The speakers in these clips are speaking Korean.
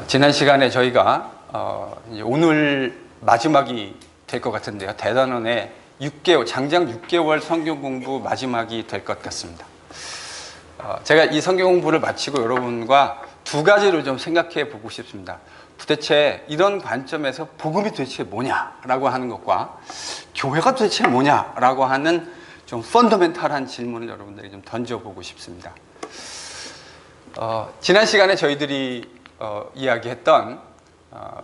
지난 시간에 저희가 이제 오늘 마지막이 될 것 같은데요. 대단원의 6개월, 장장 6개월 성경 공부 마지막이 될 것 같습니다. 제가 이 성경 공부를 마치고 여러분과 두 가지를 좀 생각해 보고 싶습니다. 도대체 이런 관점에서 복음이 도대체 뭐냐라고 하는 것과 교회가 도대체 뭐냐라고 하는 좀 펀더멘탈한 질문을 여러분들이 좀 던져보고 싶습니다. 지난 시간에 저희들이 이야기했던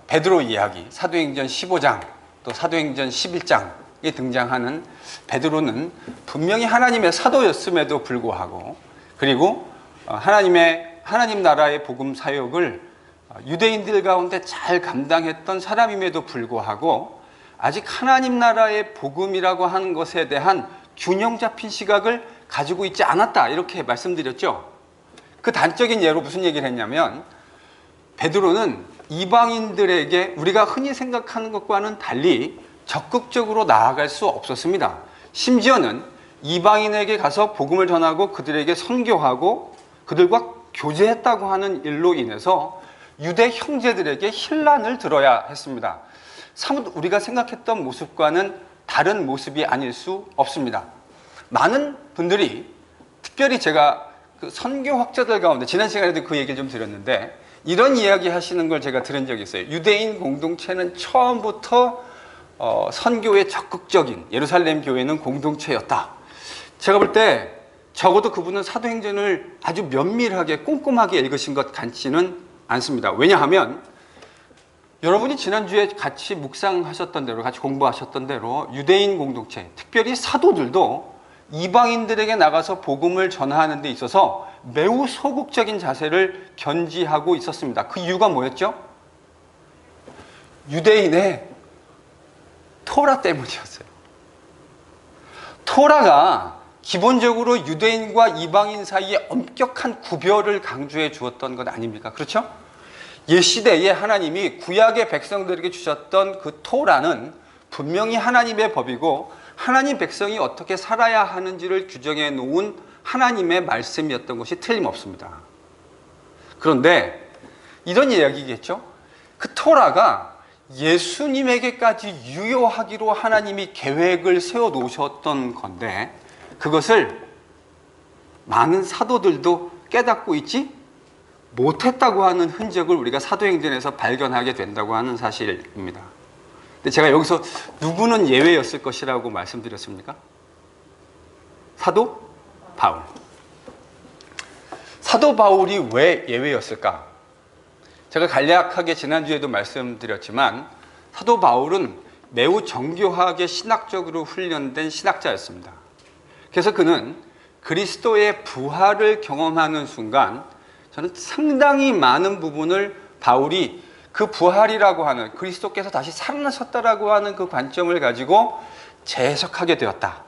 베드로 이야기, 사도행전 15장 또 사도행전 11장에 등장하는 베드로는 분명히 하나님의 사도였음에도 불구하고, 그리고 하나님 나라의 복음 사역을 유대인들 가운데 잘 감당했던 사람임에도 불구하고 아직 하나님 나라의 복음이라고 하는 것에 대한 균형 잡힌 시각을 가지고 있지 않았다, 이렇게 말씀드렸죠. 그 단적인 예로 무슨 얘기를 했냐면, 베드로는 이방인들에게 우리가 흔히 생각하는 것과는 달리 적극적으로 나아갈 수 없었습니다. 심지어는 이방인에게 가서 복음을 전하고 그들에게 선교하고 그들과 교제했다고 하는 일로 인해서 유대 형제들에게 힐난을 들어야 했습니다. 사뭇 우리가 생각했던 모습과는 다른 모습이 아닐 수 없습니다. 많은 분들이, 특별히 제가 그 선교학자들 가운데 지난 시간에도 그 얘기를 좀 드렸는데, 이런 이야기 하시는 걸 제가 들은 적이 있어요. 유대인 공동체는 처음부터 선교에 적극적인 예루살렘 교회는 공동체였다. 제가 볼 때 적어도 그분은 사도행전을 아주 면밀하게 꼼꼼하게 읽으신 것 같지는 않습니다. 왜냐하면 여러분이 지난주에 같이 묵상하셨던 대로, 같이 공부하셨던 대로 유대인 공동체, 특별히 사도들도 이방인들에게 나가서 복음을 전하는 데 있어서 매우 소극적인 자세를 견지하고 있었습니다. 그 이유가 뭐였죠? 유대인의 토라 때문이었어요. 토라가 기본적으로 유대인과 이방인 사이에 엄격한 구별을 강조해 주었던 것 아닙니까? 그렇죠? 옛시대에 하나님이 구약의 백성들에게 주셨던 그 토라는 분명히 하나님의 법이고 하나님 백성이 어떻게 살아야 하는지를 규정해 놓은 하나님의 말씀이었던 것이 틀림없습니다. 그런데 이런 이야기겠죠? 그 토라가 예수님에게까지 유효하기로 하나님이 계획을 세워 놓으셨던 건데, 그것을 많은 사도들도 깨닫고 있지 못했다고 하는 흔적을 우리가 사도행전에서 발견하게 된다고 하는 사실입니다. 근데 제가 여기서 누구는 예외였을 것이라고 말씀드렸습니까? 사도 바울. 사도 바울이 왜 예외였을까? 제가 간략하게 지난주에도 말씀드렸지만 사도 바울은 매우 정교하게 신학적으로 훈련된 신학자였습니다. 그래서 그는 그리스도의 부활을 경험하는 순간 저는 상당히 많은 부분을 바울이 그 부활이라고 하는, 그리스도께서 다시 살아나셨다라고 하는 그 관점을 가지고 재해석하게 되었다.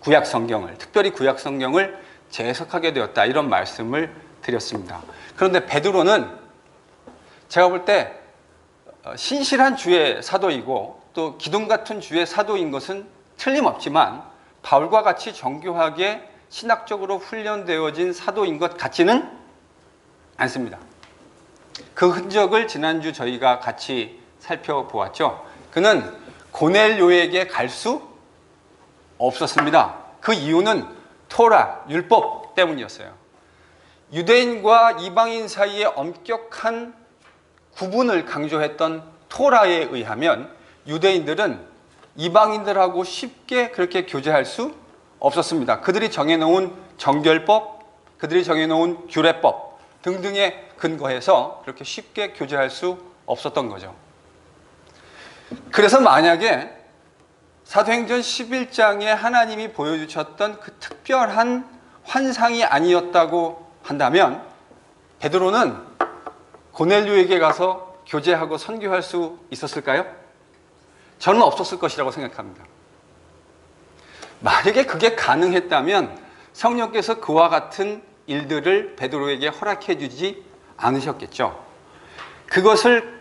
구약 성경을, 특별히 구약 성경을 재해석하게 되었다. 이런 말씀을 드렸습니다. 그런데 베드로는 제가 볼 때 신실한 주의 사도이고 또 기둥 같은 주의 사도인 것은 틀림없지만 바울과 같이 정교하게 신학적으로 훈련되어진 사도인 것 같지는 않습니다. 그 흔적을 지난주 저희가 같이 살펴보았죠. 그는 고넬료에게 갈 수 없었습니다. 그 이유는 토라, 율법 때문이었어요. 유대인과 이방인 사이에 엄격한 구분을 강조했던 토라에 의하면 유대인들은 이방인들하고 쉽게 그렇게 교제할 수 없었습니다. 그들이 정해놓은 정결법, 그들이 정해놓은 규례법 등등에 근거해서 그렇게 쉽게 교제할 수 없었던 거죠. 그래서 만약에 사도행전 11장에 하나님이 보여주셨던 그 특별한 환상이 아니었다고 한다면 베드로는 고넬료에게 가서 교제하고 선교할 수 있었을까요? 저는 없었을 것이라고 생각합니다. 만약에 그게 가능했다면 성령께서 그와 같은 일들을 베드로에게 허락해 주지 않으셨겠죠. 그것을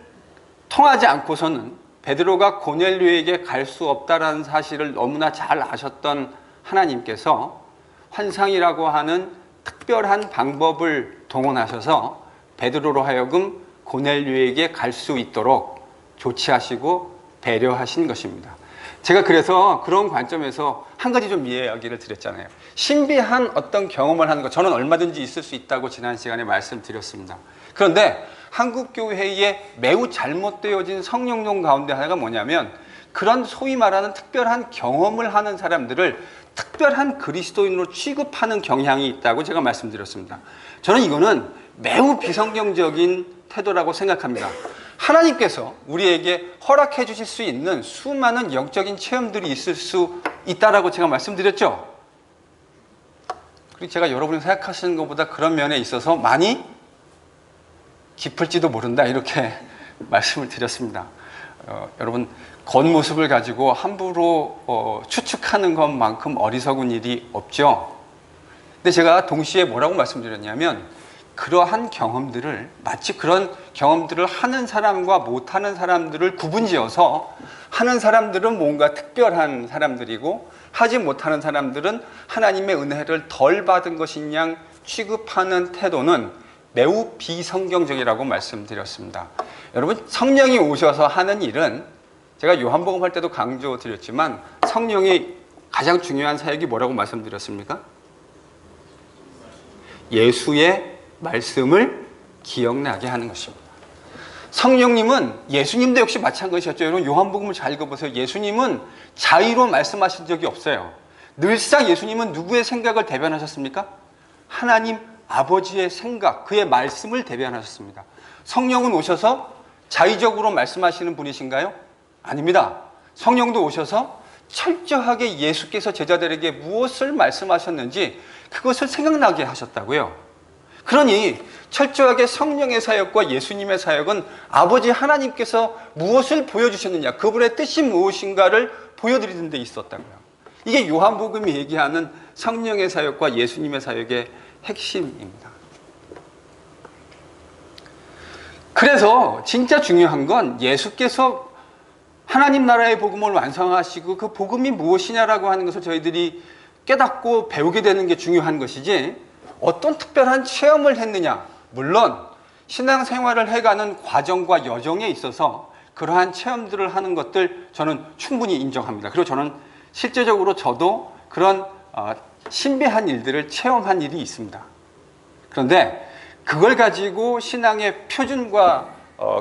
통하지 않고서는 베드로가 고넬료에게 갈 수 없다라는 사실을 너무나 잘 아셨던 하나님께서 환상이라고 하는 특별한 방법을 동원하셔서 베드로로 하여금 고넬료에게 갈 수 있도록 조치하시고 배려하신 것입니다. 제가 그래서 그런 관점에서 한 가지 좀 이야기를 드렸잖아요. 신비한 어떤 경험을 하는 것, 저는 얼마든지 있을 수 있다고 지난 시간에 말씀드렸습니다. 그런데 한국교회에 매우 잘못되어진 성령론 가운데 하나가 뭐냐면, 그런 소위 말하는 특별한 경험을 하는 사람들을 특별한 그리스도인으로 취급하는 경향이 있다고 제가 말씀드렸습니다. 저는 이거는 매우 비성경적인 태도라고 생각합니다. 하나님께서 우리에게 허락해 주실 수 있는 수많은 영적인 체험들이 있을 수 있다라고 제가 말씀드렸죠. 그리고 제가 여러분이 생각하시는 것보다 그런 면에 있어서 많이 깊을지도 모른다, 이렇게 말씀을 드렸습니다. 여러분, 겉모습을 가지고 함부로 추측하는 것만큼 어리석은 일이 없죠. 근데 제가 동시에 뭐라고 말씀드렸냐면, 그러한 경험들을, 마치 그런 경험들을 하는 사람과 못하는 사람들을 구분지어서, 하는 사람들은 뭔가 특별한 사람들이고 하지 못하는 사람들은 하나님의 은혜를 덜 받은 것인 양 취급하는 태도는 매우 비성경적이라고 말씀드렸습니다. 여러분, 성령이 오셔서 하는 일은, 제가 요한복음 할 때도 강조드렸지만, 성령의 가장 중요한 사역이 뭐라고 말씀드렸습니까? 예수의 말씀을 기억나게 하는 것입니다. 성령님은, 예수님도 역시 마찬가지였죠. 여러분, 요한복음을 잘 읽어보세요. 예수님은 자의로 말씀하신 적이 없어요. 늘상 예수님은 누구의 생각을 대변하셨습니까? 하나님 아버지의 생각, 그의 말씀을 대변하셨습니다. 성령은 오셔서 자의적으로 말씀하시는 분이신가요? 아닙니다. 성령도 오셔서 철저하게 예수께서 제자들에게 무엇을 말씀하셨는지 그것을 생각나게 하셨다고요. 그러니 철저하게 성령의 사역과 예수님의 사역은 아버지 하나님께서 무엇을 보여주셨느냐, 그분의 뜻이 무엇인가를 보여드리는 데 있었다고요. 이게 요한복음이 얘기하는 성령의 사역과 예수님의 사역의 핵심입니다. 그래서 진짜 중요한 건 예수께서 하나님 나라의 복음을 완성하시고 그 복음이 무엇이냐라고 하는 것을 저희들이 깨닫고 배우게 되는 게 중요한 것이지, 어떤 특별한 체험을 했느냐, 물론 신앙생활을 해가는 과정과 여정에 있어서 그러한 체험들을 하는 것들 저는 충분히 인정합니다. 그리고 저는 실제적으로 저도 그런 신비한 일들을 체험한 일이 있습니다. 그런데 그걸 가지고 신앙의 표준과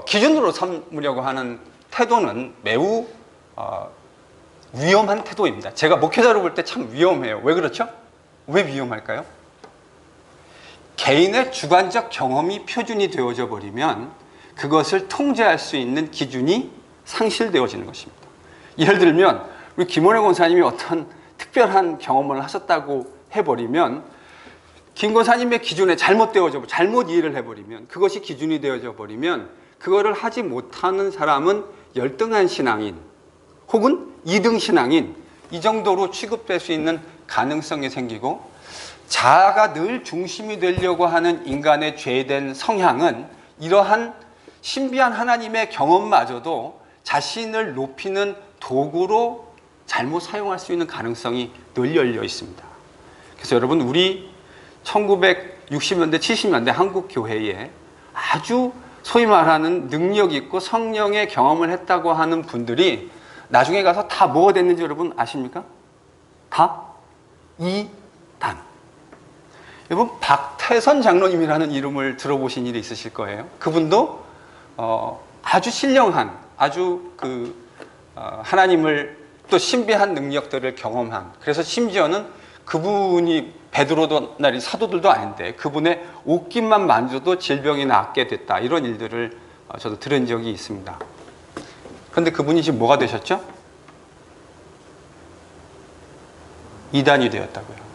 기준으로 삼으려고 하는 태도는 매우 위험한 태도입니다. 제가 목회자로 볼 때 참 위험해요. 왜 그렇죠? 왜 위험할까요? 개인의 주관적 경험이 표준이 되어져 버리면 그것을 통제할 수 있는 기준이 상실되어지는 것입니다. 예를 들면 우리 김원혜 권사님이 어떤 특별한 경험을 하셨다고 해버리면, 김 권사님의 기준에 잘못 이해를 해버리면, 그것이 기준이 되어져 버리면 그거를 하지 못하는 사람은 열등한 신앙인 혹은 2등 신앙인, 이 정도로 취급될 수 있는 가능성이 생기고, 자아가 늘 중심이 되려고 하는 인간의 죄된 성향은 이러한 신비한 하나님의 경험마저도 자신을 높이는 도구로 잘못 사용할 수 있는 가능성이 늘 열려 있습니다. 그래서 여러분, 우리 1960년대, 70년대 한국 교회에 아주 소위 말하는 능력 있고 성령의 경험을 했다고 하는 분들이 나중에 가서 다 뭐가 됐는지 여러분 아십니까? 다 이단. 여러분, 박태선 장로님이라는 이름을 들어보신 일이 있으실 거예요. 그분도 아주 신령한, 아주 하나님을 또 신비한 능력들을 경험한, 그래서 심지어는 그분이 베드로도 날이 사도들도 아닌데 그분의 옷깃만 만져도 질병이 낫게 됐다, 이런 일들을 저도 들은 적이 있습니다. 그런데 그분이 지금 뭐가 되셨죠? 이단이 되었다고요.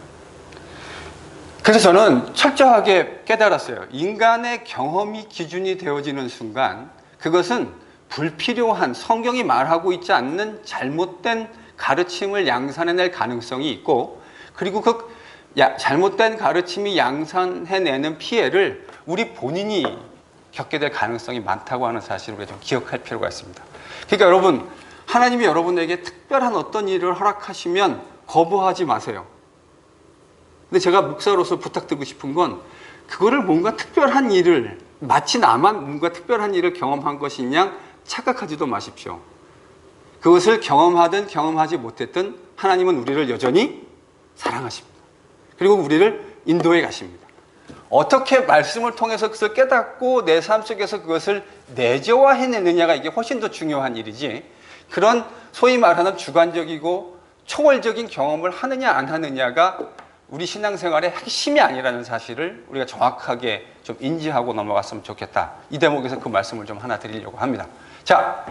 그래서 저는 철저하게 깨달았어요. 인간의 경험이 기준이 되어지는 순간 그것은 불필요한, 성경이 말하고 있지 않는 잘못된 가르침을 양산해낼 가능성이 있고, 그리고 그 잘못된 가르침이 양산해내는 피해를 우리 본인이 겪게 될 가능성이 많다고 하는 사실을 우리가 좀 기억할 필요가 있습니다. 그러니까 여러분, 하나님이 여러분에게 특별한 어떤 일을 허락하시면 거부하지 마세요. 근데 제가 목사로서 부탁드리고 싶은 건, 그거를 뭔가 특별한 일을 마치 나만 뭔가 특별한 일을 경험한 것인 양 착각하지도 마십시오. 그것을 경험하든 경험하지 못했든 하나님은 우리를 여전히 사랑하십니다. 그리고 우리를 인도해 가십니다. 어떻게 말씀을 통해서 그것을 깨닫고 내 삶 속에서 그것을 내재화해내느냐가 이게 훨씬 더 중요한 일이지, 그런 소위 말하는 주관적이고 초월적인 경험을 하느냐 안 하느냐가 우리 신앙생활의 핵심이 아니라는 사실을 우리가 정확하게 좀 인지하고 넘어갔으면 좋겠다. 이 대목에서 그 말씀을 좀 하나 드리려고 합니다. 자,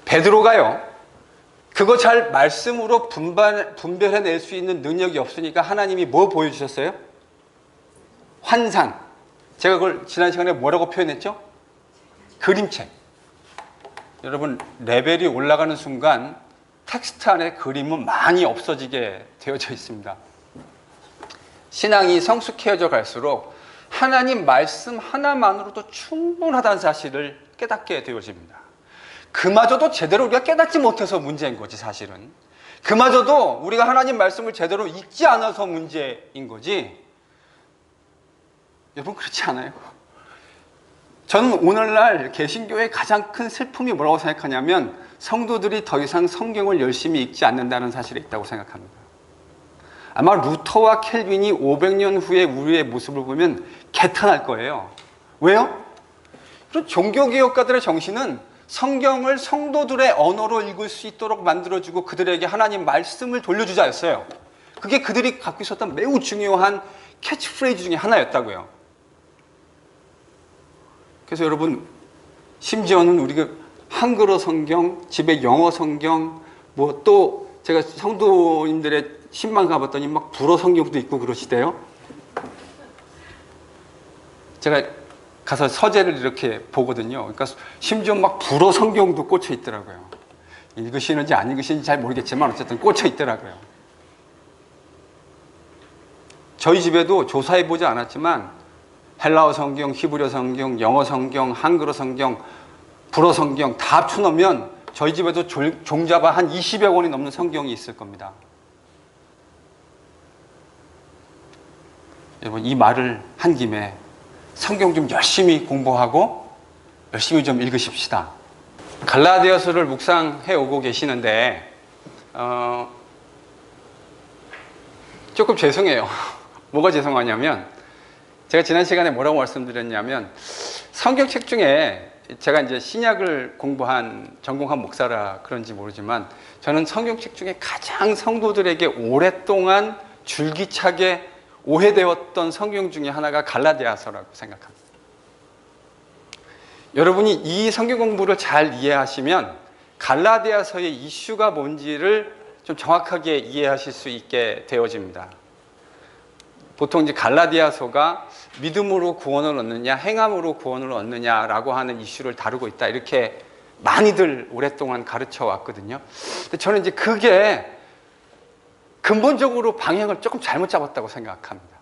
베드로가요, 그거 잘 말씀으로 분별해낼 수 있는 능력이 없으니까 하나님이 뭐 보여주셨어요? 환상. 제가 그걸 지난 시간에 뭐라고 표현했죠? 그림책. 여러분, 레벨이 올라가는 순간 텍스트 안에 그림은 많이 없어지게 되어져 있습니다. 신앙이 성숙해져 갈수록 하나님 말씀 하나만으로도 충분하다는 사실을 깨닫게 되어집니다. 그마저도 제대로 우리가 깨닫지 못해서 문제인 거지, 사실은. 그마저도 우리가 하나님 말씀을 제대로 읽지 않아서 문제인 거지. 여러분, 그렇지 않아요? 저는 오늘날 개신교의 가장 큰 슬픔이 뭐라고 생각하냐면, 성도들이 더 이상 성경을 열심히 읽지 않는다는 사실이 있다고 생각합니다. 아마 루터와 켈빈이 500년 후에 우리의 모습을 보면 개탄할 거예요. 왜요? 그런 종교개혁가들의 정신은 성경을 성도들의 언어로 읽을 수 있도록 만들어주고 그들에게 하나님 말씀을 돌려주자였어요. 그게 그들이 갖고 있었던 매우 중요한 캐치프레이즈 중에 하나였다고요. 그래서 여러분, 심지어는 우리가 한글어 성경, 집에 영어 성경, 뭐 또 제가 성도님들의 신방 가봤더니 막 불어 성경도 있고 그러시대요. 제가 가서 서재를 이렇게 보거든요. 그러니까 심지어 막 불어 성경도 꽂혀 있더라고요. 읽으시는지 안 읽으시는지 잘 모르겠지만 어쨌든 꽂혀 있더라고요. 저희 집에도 조사해보지 않았지만 헬라어 성경, 히브리어 성경, 영어 성경, 한글어 성경, 불어 성경 다 합쳐놓으면 저희 집에도 종잡아 한 20여 권이 넘는 성경이 있을 겁니다. 여러분, 이 말을 한 김에 성경 좀 열심히 공부하고 열심히 좀 읽으십시다. 갈라디아서를 묵상해 오고 계시는데 조금 죄송해요. 뭐가 죄송하냐면, 제가 지난 시간에 뭐라고 말씀드렸냐면, 성경책 중에 제가 이제 신약을 전공한 목사라 그런지 모르지만, 저는 성경책 중에 가장 성도들에게 오랫동안 줄기차게 오해되었던 성경 중에 하나가 갈라디아서라고 생각합니다. 여러분이 이 성경 공부를 잘 이해하시면 갈라디아서의 이슈가 뭔지를 좀 정확하게 이해하실 수 있게 되어집니다. 보통 이제 갈라디아서가 믿음으로 구원을 얻느냐, 행함으로 구원을 얻느냐라고 하는 이슈를 다루고 있다, 이렇게 많이들 오랫동안 가르쳐 왔거든요. 근데 저는 이제 그게 근본적으로 방향을 조금 잘못 잡았다고 생각합니다.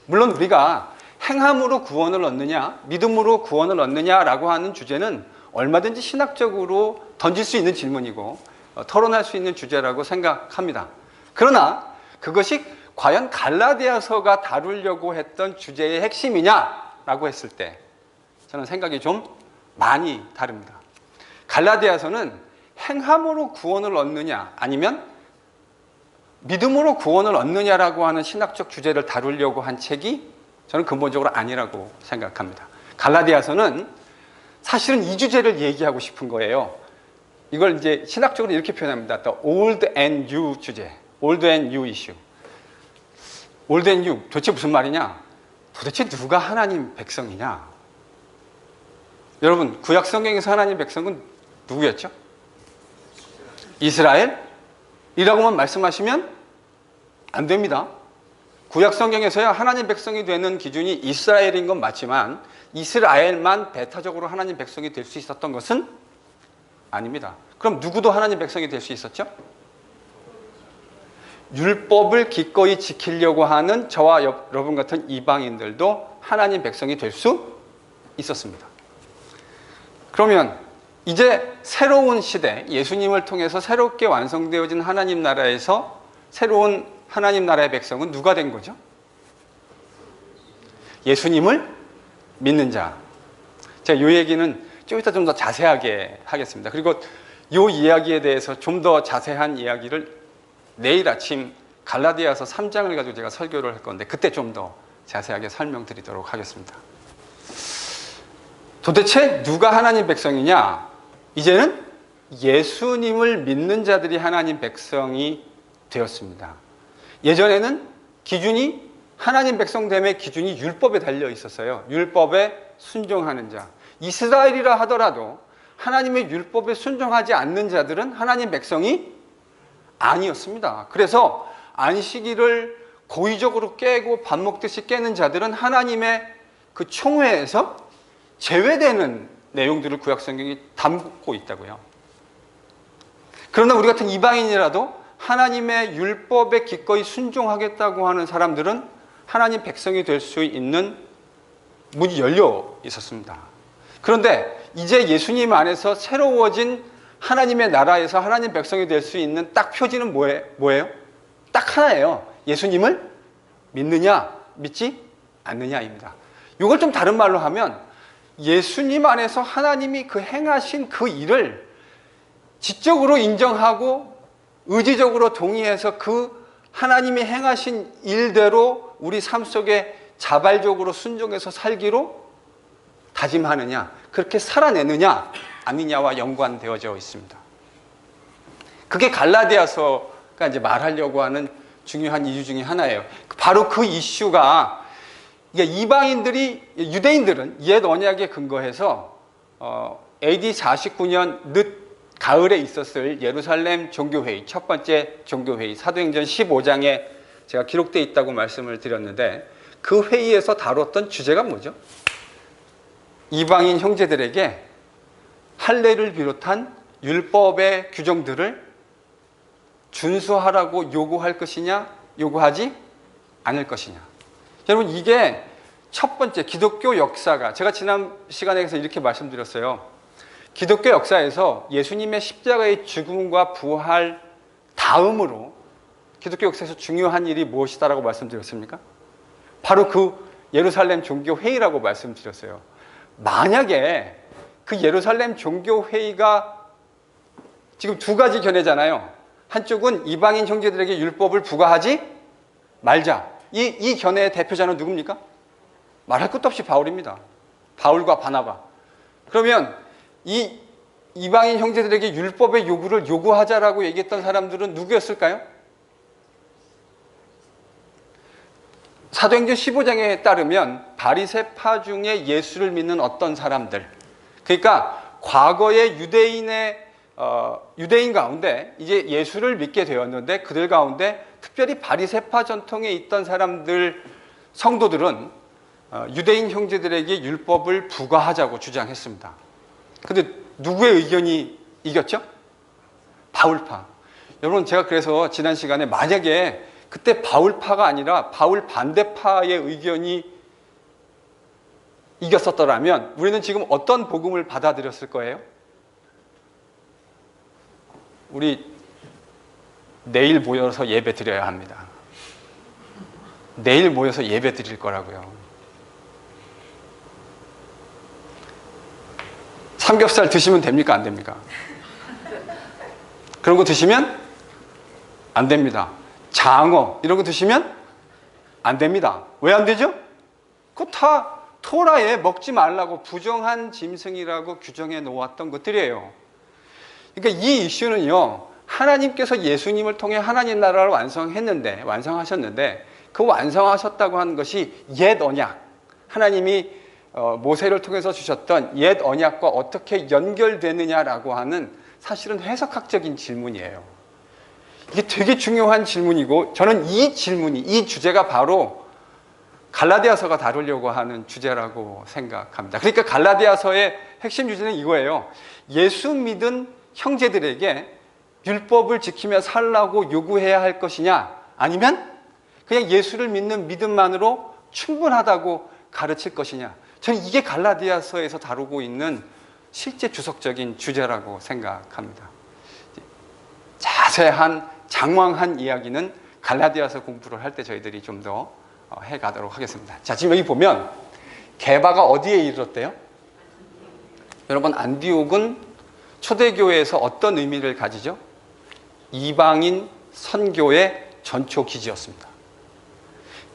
물론 우리가 행함으로 구원을 얻느냐, 믿음으로 구원을 얻느냐라고 하는 주제는 얼마든지 신학적으로 던질 수 있는 질문이고 토론할 수 있는 주제라고 생각합니다. 그러나 그것이 과연 갈라디아서가 다루려고 했던 주제의 핵심이냐라고 했을 때 저는 생각이 좀 많이 다릅니다. 갈라디아서는 행함으로 구원을 얻느냐 아니면 믿음으로 구원을 얻느냐라고 하는 신학적 주제를 다루려고 한 책이 저는 근본적으로 아니라고 생각합니다. 갈라디아서는 사실은 이 주제를 얘기하고 싶은 거예요. 이걸 이제 신학적으로 이렇게 표현합니다. The old and new 주제, old and new issue. old and new, 도대체 무슨 말이냐? 도대체 누가 하나님 백성이냐? 여러분, 구약 성경에서 하나님 백성은 누구였죠? 이스라엘이라고만 말씀하시면 안 됩니다. 구약 성경에서야 하나님 백성이 되는 기준이 이스라엘인 건 맞지만 이스라엘만 배타적으로 하나님 백성이 될 수 있었던 것은 아닙니다. 그럼 누구도 하나님 백성이 될 수 있었죠? 율법을 기꺼이 지키려고 하는 저와 여러분 같은 이방인들도 하나님 백성이 될 수 있었습니다. 그러면 이제 새로운 시대, 예수님을 통해서 새롭게 완성되어진 하나님 나라에서 새로운 하나님 나라의 백성은 누가 된 거죠? 예수님을 믿는 자, 제가 이 얘기는 좀 이따 좀 더 자세하게 하겠습니다. 그리고 이 이야기에 대해서 좀 더 자세한 이야기를 내일 아침 갈라디아서 3장을 가지고 제가 설교를 할 건데 그때 좀 더 자세하게 설명드리도록 하겠습니다. 도대체 누가 하나님 백성이냐? 이제는 예수님을 믿는 자들이 하나님 백성이 되었습니다. 예전에는 기준이 하나님 백성됨의 기준이 율법에 달려 있었어요. 율법에 순종하는 자. 이스라엘이라 하더라도 하나님의 율법에 순종하지 않는 자들은 하나님 백성이 아니었습니다. 그래서 안식일을 고의적으로 깨고 밥 먹듯이 깨는 자들은 하나님의 그 총회에서 제외되는 내용들을 구약 성경이 담고 있다고요. 그러나 우리 같은 이방인이라도 하나님의 율법에 기꺼이 순종하겠다고 하는 사람들은 하나님 백성이 될 수 있는 문이 열려 있었습니다. 그런데 이제 예수님 안에서 새로워진 하나님의 나라에서 하나님 백성이 될 수 있는 딱 표지는 뭐예요? 딱 하나예요. 예수님을 믿느냐, 믿지 않느냐입니다. 이걸 좀 다른 말로 하면 예수님 안에서 하나님이 그 행하신 그 일을 지적으로 인정하고 의지적으로 동의해서 그 하나님이 행하신 일대로 우리 삶 속에 자발적으로 순종해서 살기로 다짐하느냐, 그렇게 살아내느냐 아니냐와 연관되어져 있습니다. 그게 갈라디아서가 이제 말하려고 하는 중요한 이유 중에 하나예요. 바로 그 이슈가 유대인들은 옛 언약에 근거해서 AD 49년 늦 가을에 있었을 예루살렘 종교회의, 첫 번째 종교회의, 사도행전 15장에 제가 기록되어 있다고 말씀을 드렸는데 그 회의에서 다뤘던 주제가 뭐죠? 이방인 형제들에게 할례를 비롯한 율법의 규정들을 준수하라고 요구할 것이냐, 요구하지 않을 것이냐. 여러분, 이게 첫 번째 기독교 역사가, 제가 지난 시간에서 이렇게 말씀드렸어요. 기독교 역사에서 예수님의 십자가의 죽음과 부활 다음으로 기독교 역사에서 중요한 일이 무엇이다라고 말씀드렸습니까? 바로 그 예루살렘 종교회의라고 말씀드렸어요. 만약에 그 예루살렘 종교회의가 지금 두 가지 견해잖아요. 한쪽은 이방인 형제들에게 율법을 부과하지 말자. 이 견해의 대표자는 누굽니까? 말할 것도 없이 바울입니다. 바울과 바나바. 그러면 이 이방인 형제들에게 율법의 요구를 요구하자라고 얘기했던 사람들은 누구였을까요? 사도행전 15장에 따르면 바리새파 중에 예수를 믿는 어떤 사람들, 그러니까 과거의 유대인 가운데 이제 예수를 믿게 되었는데 그들 가운데 특별히 바리새파 전통에 있던 사람들, 성도들은 유대인 형제들에게 율법을 부과하자고 주장했습니다. 근데 누구의 의견이 이겼죠? 바울파. 여러분, 제가 그래서 지난 시간에 만약에 그때 바울파가 아니라 바울 반대파의 의견이 이겼었더라면 우리는 지금 어떤 복음을 받아들였을 거예요? 우리 내일 모여서 예배 드려야 합니다. 내일 모여서 예배 드릴 거라고요. 삼겹살 드시면 됩니까? 안 됩니까? 그런 거 드시면 안 됩니다. 장어 이런 거 드시면 안 됩니다. 왜 안 되죠? 그거 다 토라에 먹지 말라고 부정한 짐승이라고 규정해 놓았던 것들이에요. 그러니까 이 이슈는요, 하나님께서 예수님을 통해 하나님 나라를 완성하셨는데 그 완성하셨다고 하는 것이 옛 언약, 하나님이 모세를 통해서 주셨던 옛 언약과 어떻게 연결되느냐라고 하는 사실은 해석학적인 질문이에요. 이게 되게 중요한 질문이고 저는 이 질문이, 이 주제가 바로 갈라디아서가 다루려고 하는 주제라고 생각합니다. 그러니까 갈라디아서의 핵심 주제는 이거예요. 예수 믿은 형제들에게 율법을 지키며 살라고 요구해야 할 것이냐, 아니면 그냥 예수를 믿는 믿음만으로 충분하다고 가르칠 것이냐. 저는 이게 갈라디아서에서 다루고 있는 실제 주석적인 주제라고 생각합니다. 자세한 장황한 이야기는 갈라디아서 공부를 할 때 저희들이 좀 더 해가도록 하겠습니다. 자, 지금 여기 보면 게바가 어디에 이르렀대요? 여러분, 안디옥은 초대교회에서 어떤 의미를 가지죠? 이방인 선교의 전초 기지였습니다.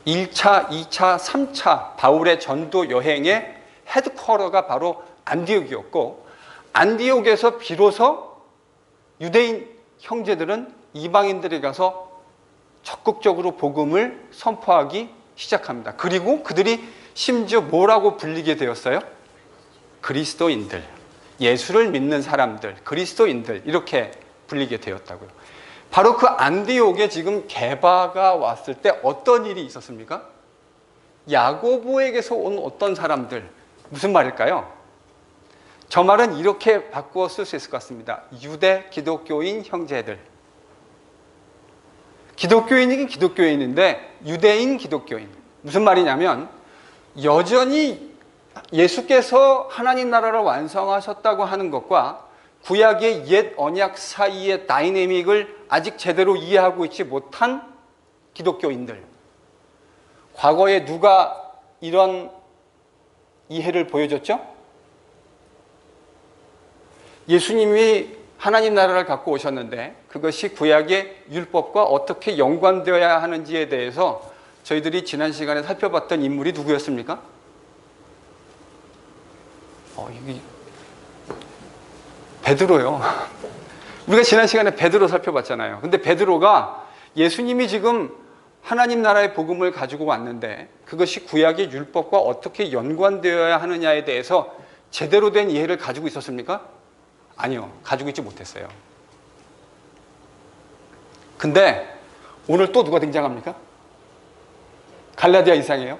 1차, 2차, 3차 바울의 전도 여행의 헤드쿼터가 바로 안디옥이었고, 안디옥에서 비로소 유대인 형제들은 이방인들에 가서 적극적으로 복음을 선포하기 시작합니다. 그리고 그들이 심지어 뭐라고 불리게 되었어요? 그리스도인들, 예수를 믿는 사람들, 그리스도인들, 이렇게 불리게 되었다고요. 바로 그 안디옥에 지금 게바가 왔을 때 어떤 일이 있었습니까? 야고보에게서 온 어떤 사람들, 무슨 말일까요? 저 말은 이렇게 바꾸어 쓸 수 있을 것 같습니다. 유대 기독교인 형제들. 기독교인이긴 기독교인인데 유대인 기독교인. 무슨 말이냐면 여전히 예수께서 하나님 나라를 완성하셨다고 하는 것과 구약의 옛 언약 사이의 다이내믹을 아직 제대로 이해하고 있지 못한 기독교인들. 과거에 누가 이런 이해를 보여줬죠? 예수님이 하나님 나라를 갖고 오셨는데 그것이 구약의 율법과 어떻게 연관되어야 하는지에 대해서 저희들이 지난 시간에 살펴봤던 인물이 누구였습니까? 이게 베드로요. 우리가 지난 시간에 베드로 살펴봤잖아요. 근데 베드로가 예수님이 지금 하나님 나라의 복음을 가지고 왔는데 그것이 구약의 율법과 어떻게 연관되어야 하느냐에 대해서 제대로 된 이해를 가지고 있었습니까? 아니요. 가지고 있지 못했어요. 근데 오늘 또 누가 등장합니까? 갈라디아 이상이에요.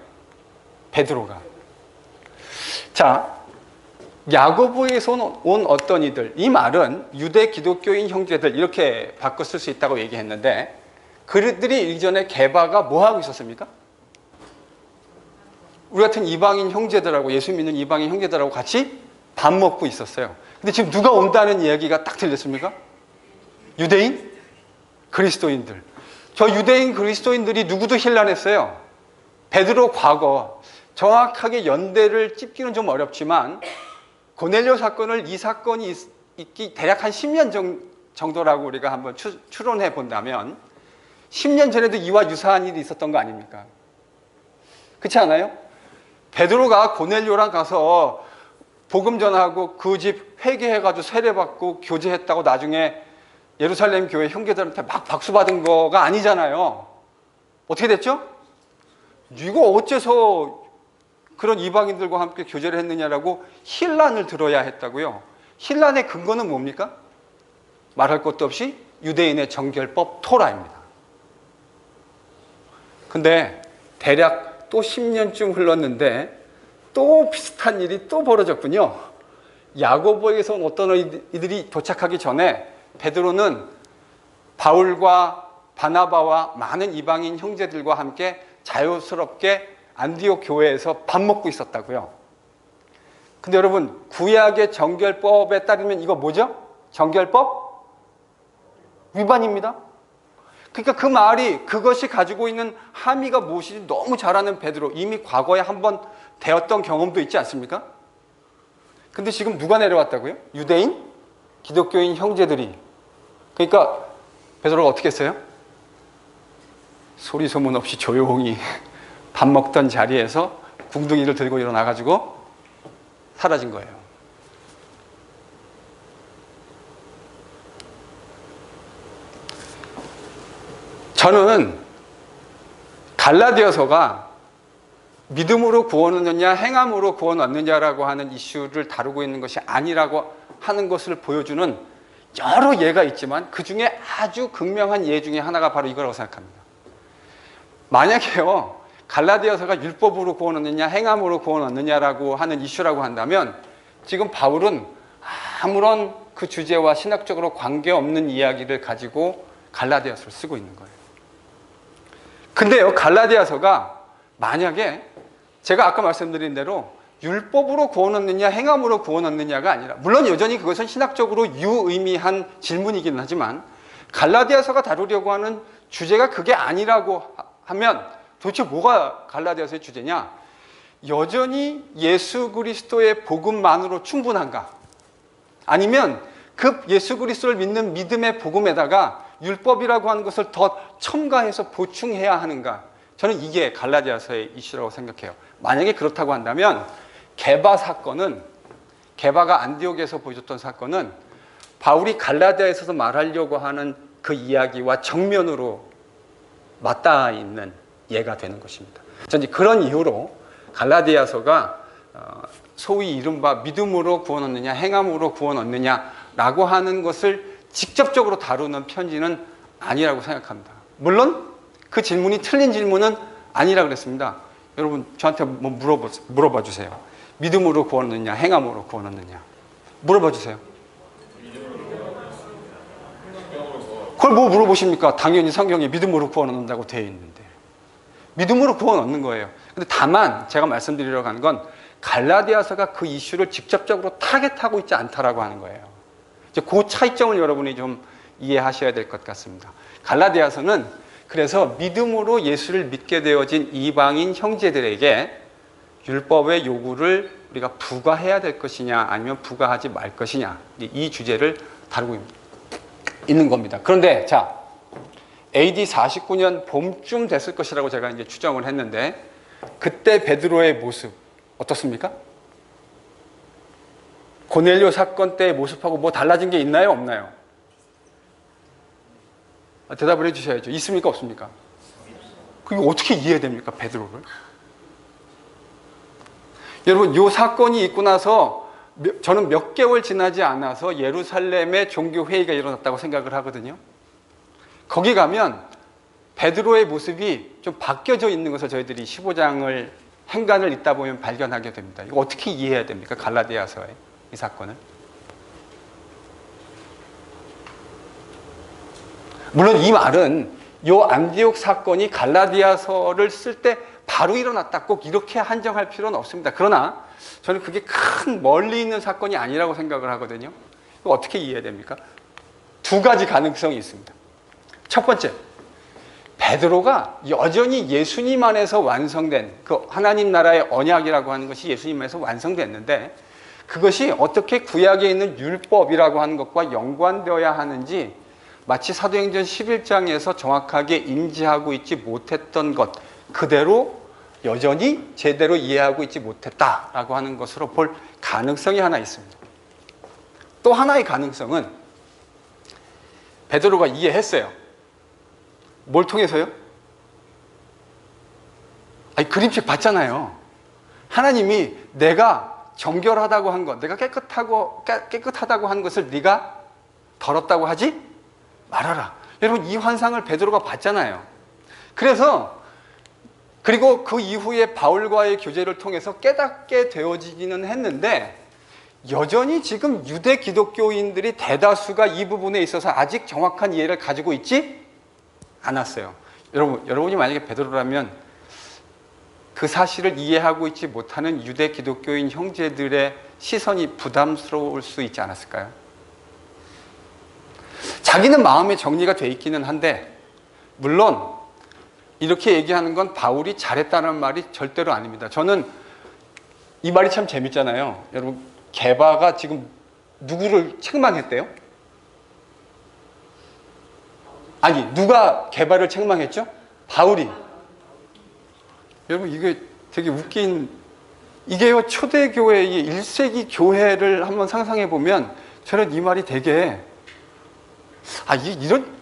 베드로가. 자, 야고보에서 온 어떤 이들, 이 말은 유대 기독교인 형제들 이렇게 바꿔 쓸 수 있다고 얘기했는데 그들이 이전에 게바가 뭐 하고 있었습니까? 우리 같은 이방인 형제들하고 예수 믿는 이방인 형제들하고 같이 밥 먹고 있었어요. 근데 지금 누가 온다는 이야기가 딱 들렸습니까? 유대인? 그리스도인들. 저 유대인 그리스도인들이 누구도 힐난했어요. 베드로 과거 정확하게 연대를 찝기는 좀 어렵지만 고넬료 사건을 이 사건이 있기 대략 한 10년 정도라고 우리가 한번 추론해 본다면 10년 전에도 이와 유사한 일이 있었던 거 아닙니까? 그렇지 않아요? 베드로가 고넬료랑 가서 복음 전하고 그 집 회개해가지고 세례받고 교제했다고 나중에 예루살렘 교회 형제들한테 막 박수 받은 거가 아니잖아요. 어떻게 됐죠? 네가 어째서 그런 이방인들과 함께 교제를 했느냐라고 힐난을 들어야 했다고요. 힐난의 근거는 뭡니까? 말할 것도 없이 유대인의 정결법 토라입니다. 근데 대략 또 10년쯤 흘렀는데 또 비슷한 일이 또 벌어졌군요. 야고보에게서 온 어떤 이들이 도착하기 전에 베드로는 바울과 바나바와 많은 이방인 형제들과 함께 자유스럽게 안디옥 교회에서 밥 먹고 있었다고요. 근데 여러분, 구약의 정결법에 따르면 이거 뭐죠? 정결법? 위반입니다. 그러니까 그 말이 그것이 가지고 있는 함의가 무엇인지 너무 잘 아는 베드로, 이미 과거에 한번 되었던 경험도 있지 않습니까? 근데 지금 누가 내려왔다고요? 유대인? 기독교인 형제들이. 그러니까 베드로가 어떻게 했어요? 소리 소문 없이 조용히 밥 먹던 자리에서 궁둥이를 들고 일어나가지고 사라진 거예요. 저는 갈라디아서가 믿음으로 구원 얻느냐 행함으로 구원 얻느냐라고 하는 이슈를 다루고 있는 것이 아니라고 하는 것을 보여주는 여러 예가 있지만 그 중에 아주 극명한 예 중에 하나가 바로 이거라고 생각합니다. 만약에요 갈라디아서가 율법으로 구원 얻느냐 행함으로 구원 얻느냐라고 하는 이슈라고 한다면 지금 바울은 아무런 그 주제와 신학적으로 관계없는 이야기를 가지고 갈라디아서를 쓰고 있는 거예요. 근데요 갈라디아서가 만약에 제가 아까 말씀드린 대로 율법으로 구원 얻느냐 행함으로 구원 얻느냐가 아니라 물론 여전히 그것은 신학적으로 유의미한 질문이긴 하지만 갈라디아서가 다루려고 하는 주제가 그게 아니라고 하면 도대체 뭐가 갈라디아서의 주제냐? 여전히 예수 그리스도의 복음만으로 충분한가? 아니면 그 예수 그리스도를 믿는 믿음의 복음에다가 율법이라고 하는 것을 더 첨가해서 보충해야 하는가? 저는 이게 갈라디아서의 이슈라고 생각해요. 만약에 그렇다고 한다면 게바가 안디옥에서 보여줬던 사건은 바울이 갈라디아에서 말하려고 하는 그 이야기와 정면으로 맞닿아 있는 예가 되는 것입니다. 저는 그런 이유로 갈라디아서가 소위 이른바 믿음으로 구원 얻느냐 행함으로 구원 얻느냐라고 하는 것을 직접적으로 다루는 편지는 아니라고 생각합니다. 물론 그 질문이 틀린 질문은 아니라 그랬습니다. 여러분 저한테 뭐 물어봐 주세요. 믿음으로 구원 얻느냐 행함으로 구원 얻느냐 물어봐 주세요. 그걸 뭐 물어보십니까? 당연히 성경에 믿음으로 구원 얻는다고 되어 있는데 믿음으로 구원 얻는 거예요. 근데 다만 제가 말씀드리려고 하는 건 갈라디아서가 그 이슈를 직접적으로 타겟하고 있지 않다라고 하는 거예요. 이제 그 차이점을 여러분이 좀 이해하셔야 될 것 같습니다. 갈라디아서는 그래서 믿음으로 예수를 믿게 되어진 이방인 형제들에게 율법의 요구를 우리가 부과해야 될 것이냐 아니면 부과하지 말 것이냐 이 주제를 다루고 있는 겁니다. 그런데 자 AD 49년 봄쯤 됐을 것이라고 제가 이제 추정을 했는데 그때 베드로의 모습 어떻습니까? 고넬료 사건 때의 모습하고 뭐 달라진 게 있나요? 없나요? 대답을 해주셔야죠. 있습니까? 없습니까? 그게 어떻게 이해됩니까? 베드로를? 여러분 이 사건이 있고 나서 저는 몇 개월 지나지 않아서 예루살렘에 종교회의가 일어났다고 생각을 하거든요. 거기 가면 베드로의 모습이 좀 바뀌어져 있는 것을 저희들이 15장을 행간을 읽다 보면 발견하게 됩니다. 이거 어떻게 이해해야 됩니까? 갈라디아서의 이 사건을. 물론 이 말은 이 안디옥 사건이 갈라디아서를 쓸 때 바로 일어났다 꼭 이렇게 한정할 필요는 없습니다. 그러나 저는 그게 큰 멀리 있는 사건이 아니라고 생각을 하거든요. 이거 어떻게 이해해야 됩니까? 두 가지 가능성이 있습니다. 첫 번째, 베드로가 여전히 예수님 안에서 완성된 그 하나님 나라의 언약이라고 하는 것이 예수님 안에서 완성됐는데 그것이 어떻게 구약에 있는 율법이라고 하는 것과 연관되어야 하는지 마치 사도행전 11장에서 정확하게 인지하고 있지 못했던 것 그대로 여전히 제대로 이해하고 있지 못했다라고 하는 것으로 볼 가능성이 하나 있습니다. 또 하나의 가능성은 베드로가 이해했어요. 뭘 통해서요? 아니, 그림책 봤잖아요. 하나님이 내가 정결하다고 한 것, 내가 깨끗하다고 한 것을 네가 더럽다고 하지 말아라. 여러분 이 환상을 베드로가 봤잖아요. 그리고 그 이후에 바울과의 교제를 통해서 깨닫게 되어지기는 했는데 여전히 지금 유대 기독교인들이 대다수가 이 부분에 있어서 아직 정확한 이해를 가지고 있지 않았어요. 여러분이 만약에 베드로라면 그 사실을 이해하고 있지 못하는 유대 기독교인 형제들의 시선이 부담스러울 수 있지 않았을까요? 자기는 마음의 정리가 돼 있기는 한데 물론 이렇게 얘기하는 건 바울이 잘했다는 말이 절대로 아닙니다. 저는 이 말이 참 재밌잖아요. 여러분 게바가 지금 누구를 책망했대요? 아니 누가 게바를 책망했죠? 바울이. 여러분 이게 되게 웃긴 이게요 초대교회의 1세기 교회를 한번 상상해 보면 저는 이 말이 되게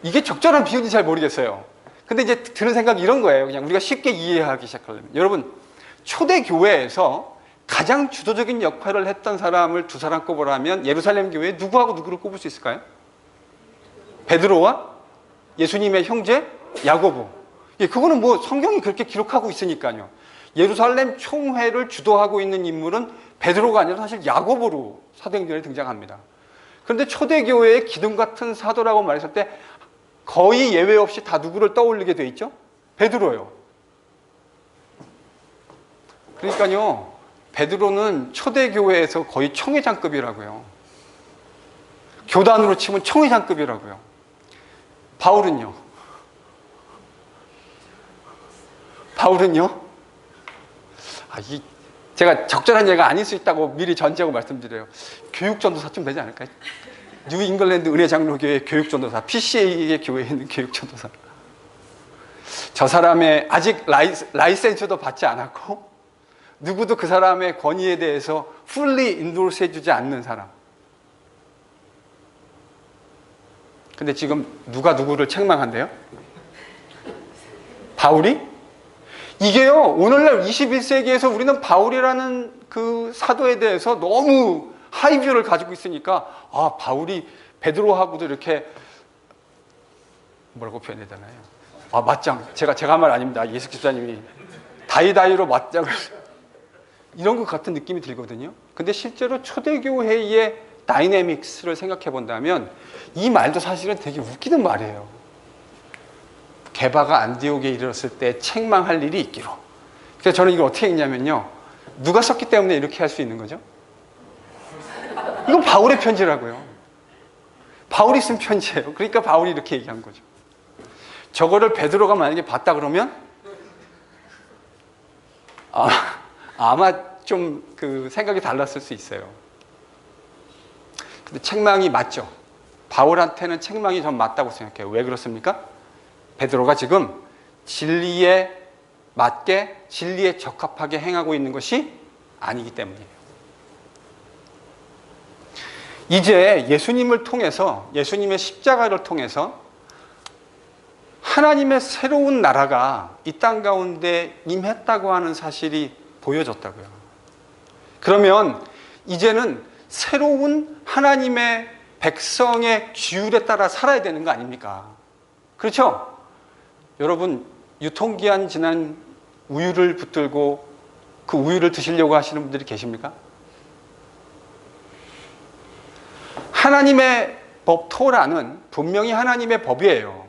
이게 적절한 비유인지 잘 모르겠어요. 근데 이제 드는 생각이 이런 거예요. 그냥 우리가 쉽게 이해하기 시작하려면. 여러분, 초대교회에서 가장 주도적인 역할을 했던 사람을 두 사람 꼽으라면 예루살렘 교회에 누구하고 누구를 꼽을 수 있을까요? 베드로와 예수님의 형제 야고보. 예, 그거는 뭐 성경이 그렇게 기록하고 있으니까요. 예루살렘 총회를 주도하고 있는 인물은 베드로가 아니라 사실 야고보로 사도행전에 등장합니다. 그런데 초대교회의 기둥 같은 사도라고 말했을 때 거의 예외 없이 다 누구를 떠올리게 돼 있죠? 베드로요. 그러니까요, 베드로는 초대교회에서 거의 총회장급이라고요. 교단으로 치면 총회장급이라고요. 바울은요? 제가 적절한 예가 아닐 수 있다고 미리 전제하고 말씀드려요. 교육전도사쯤 되지 않을까요? 뉴 잉글랜드 은혜장로교회 교육전도사, PCA의 교회에 있는 교육전도사. 저 사람의 아직 라이센스도 받지 않았고 누구도 그 사람의 권위에 대해서 풀리 인도스 해주지 않는 사람. 근데 지금 누가 누구를 책망한대요? 바울이? 이게요, 오늘날 21세기에서 우리는 바울이라는 그 사도에 대해서 너무 하이뷰를 가지고 있으니까, 아, 바울이 베드로하고도 이렇게 뭐라고 표현해야 되나요? 아, 맞짱. 제가 한 말 아닙니다. 예수 집사님이 다이다이로 맞짱을 이런 것 같은 느낌이 들거든요. 근데 실제로 초대교회의 다이내믹스를 생각해 본다면 이 말도 사실은 되게 웃기는 말이에요. 게바가 안디옥에 이르렀을 때 책망할 일이 있기로. 그래서 저는 이걸 어떻게 읽냐면요, 누가 썼기 때문에 이렇게 할 수 있는 거죠? 이건 바울의 편지라고요. 바울이 쓴 편지예요. 그러니까 바울이 이렇게 얘기한 거죠. 저거를 베드로가 만약에 봤다 그러면 아마 좀 그 생각이 달랐을 수 있어요. 근데 책망이 맞죠. 바울한테는 책망이 전 맞다고 생각해요. 왜 그렇습니까? 베드로가 지금 진리에 맞게, 진리에 적합하게 행하고 있는 것이 아니기 때문이에요. 이제 예수님을 통해서, 예수님의 십자가를 통해서 하나님의 새로운 나라가 이 땅 가운데 임했다고 하는 사실이 보여졌다고요. 그러면 이제는 새로운 하나님의 백성의 규율에 따라 살아야 되는 거 아닙니까? 그렇죠? 여러분, 유통기한 지난 우유를 붙들고 그 우유를 드시려고 하시는 분들이 계십니까? 하나님의 법 토라는 분명히 하나님의 법이에요.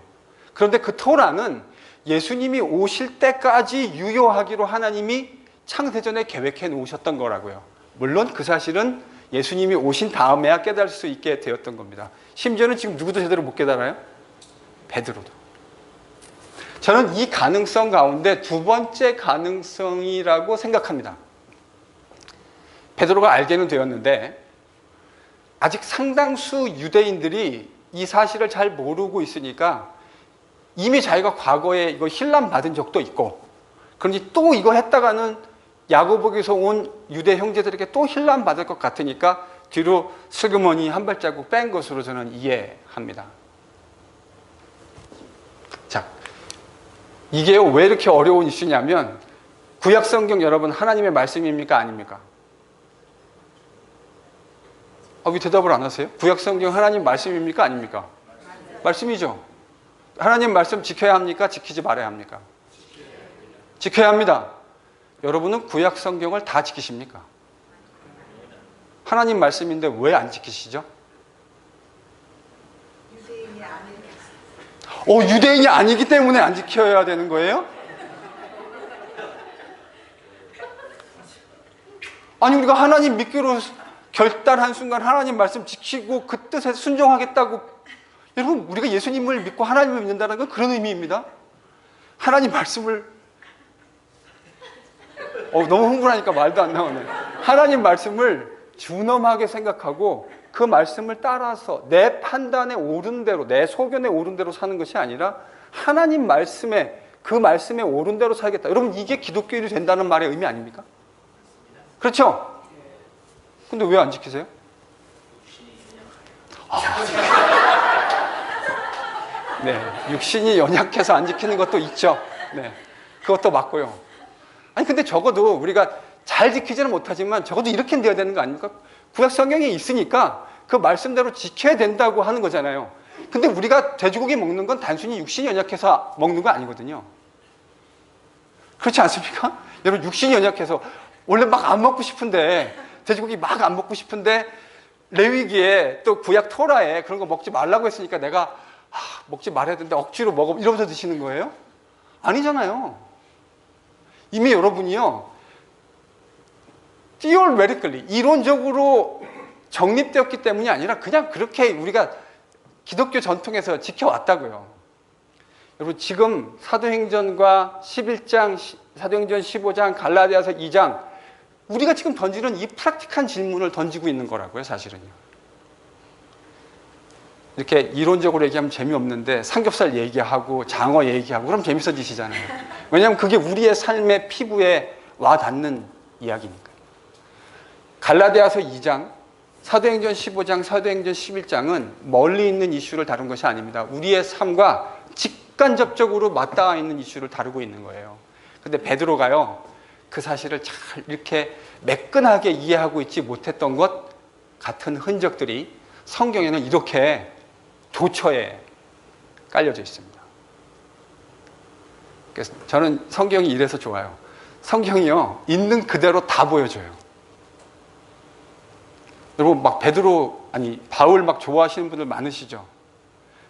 그런데 그 토라는 예수님이 오실 때까지 유효하기로 하나님이 창세전에 계획해 놓으셨던 거라고요. 물론 그 사실은 예수님이 오신 다음에야 깨달을 수 있게 되었던 겁니다. 심지어는 지금 누구도 제대로 못 깨달아요? 베드로도. 저는 이 가능성 가운데 두 번째 가능성이라고 생각합니다. 베드로가 알게는 되었는데 아직 상당수 유대인들이 이 사실을 잘 모르고 있으니까 이미 자기가 과거에 이거 힐람 받은 적도 있고, 그런지 또 이거 했다가는 야고보에서 온 유대 형제들에게 또 힐람 받을 것 같으니까 뒤로 슬그머니 한 발자국 뺀 것으로 저는 이해합니다. 자, 이게 왜 이렇게 어려운 이슈냐면, 구약 성경 여러분 하나님의 말씀입니까? 아닙니까? 왜 대답을 안 하세요? 구약 성경 하나님 말씀입니까? 아닙니까? 말씀이죠. 하나님 말씀 지켜야 합니까? 지키지 말아야 합니까? 지켜야 합니다. 여러분은 구약 성경을 다 지키십니까? 하나님 말씀인데 왜 안 지키시죠? 유대인이 아니기 때문에 안 지켜야 되는 거예요? 아니, 우리가 하나님 믿기로 결단한 순간 하나님 말씀 지키고 그 뜻에 순종하겠다고. 여러분, 우리가 예수님을 믿고 하나님을 믿는다는 건 그런 의미입니다. 하나님 말씀을 너무 흥분하니까 말도 안 나오네. 하나님 말씀을 준엄하게 생각하고 그 말씀을 따라서 내 판단에 옳은 대로, 내 소견에 옳은 대로 사는 것이 아니라 하나님 말씀에, 그 말씀에 옳은 대로 살겠다. 여러분, 이게 기독교인이 된다는 말의 의미 아닙니까? 그렇죠? 근데 왜 안 지키세요? 네, 육신이 연약해서 안 지키는 것도 있죠. 네, 그것도 맞고요. 아니, 근데 적어도 우리가 잘 지키지는 못하지만 적어도 이렇게는 돼야 되는 거 아닙니까? 구약 성경에 있으니까 그 말씀대로 지켜야 된다고 하는 거잖아요. 근데 우리가 돼지고기 먹는 건 단순히 육신이 연약해서 먹는 거 아니거든요. 그렇지 않습니까? 여러분, 육신이 연약해서 원래 막 안 먹고 싶은데, 돼지고기 막 안 먹고 싶은데 레위기에 또 구약 토라에 그런 거 먹지 말라고 했으니까 내가 먹지 말아야 되는데 억지로 먹어, 이러면서 드시는 거예요? 아니잖아요. 이미 여러분이요, theoretically, 이론적으로 정립되었기 때문이 아니라 그냥 그렇게 우리가 기독교 전통에서 지켜왔다고요. 여러분, 지금 사도행전과 11장, 사도행전 15장, 갈라디아서 2장 우리가 지금 던지는 이 프랙틱한 질문을 던지고 있는 거라고요, 사실은요. 이렇게 이론적으로 얘기하면 재미없는데 삼겹살 얘기하고 장어 얘기하고 그럼 재밌어지시잖아요. 왜냐하면 그게 우리의 삶의 피부에 와 닿는 이야기니까요. 갈라디아서 2장, 사도행전 15장, 사도행전 11장은 멀리 있는 이슈를 다룬 것이 아닙니다. 우리의 삶과 직간접적으로 맞닿아 있는 이슈를 다루고 있는 거예요. 근데 베드로가요, 그 사실을 잘 이렇게 매끈하게 이해하고 있지 못했던 것 같은 흔적들이 성경에는 이렇게 도처에 깔려져 있습니다. 그래서 저는 성경이 이래서 좋아요. 성경이요, 있는 그대로 다 보여줘요. 여러분 막 바울 막 좋아하시는 분들 많으시죠?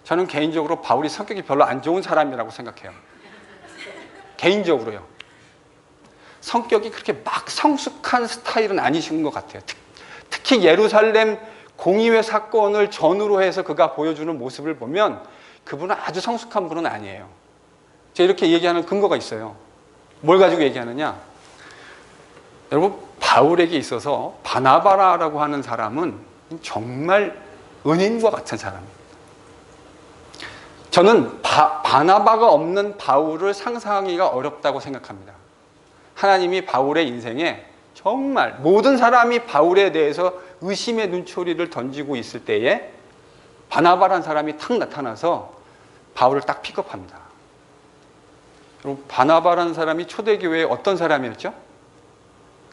저는 개인적으로 바울이 성격이 별로 안 좋은 사람이라고 생각해요. 개인적으로요. 성격이 그렇게 막 성숙한 스타일은 아니신 것 같아요. 특히 예루살렘 공의회 사건을 전후로 해서 그가 보여주는 모습을 보면 그분은 아주 성숙한 분은 아니에요. 제가 이렇게 얘기하는 근거가 있어요. 뭘 가지고 얘기하느냐? 여러분, 바울에게 있어서 바나바라라고 하는 사람은 정말 은인과 같은 사람입니다. 저는 바나바가 없는 바울을 상상하기가 어렵다고 생각합니다. 하나님이 바울의 인생에 정말 모든 사람이 바울에 대해서 의심의 눈초리를 던지고 있을 때에 바나바라는 사람이 탁 나타나서 바울을 딱 픽업합니다. 여러분, 바나바라는 사람이 초대교회의 어떤 사람이었죠?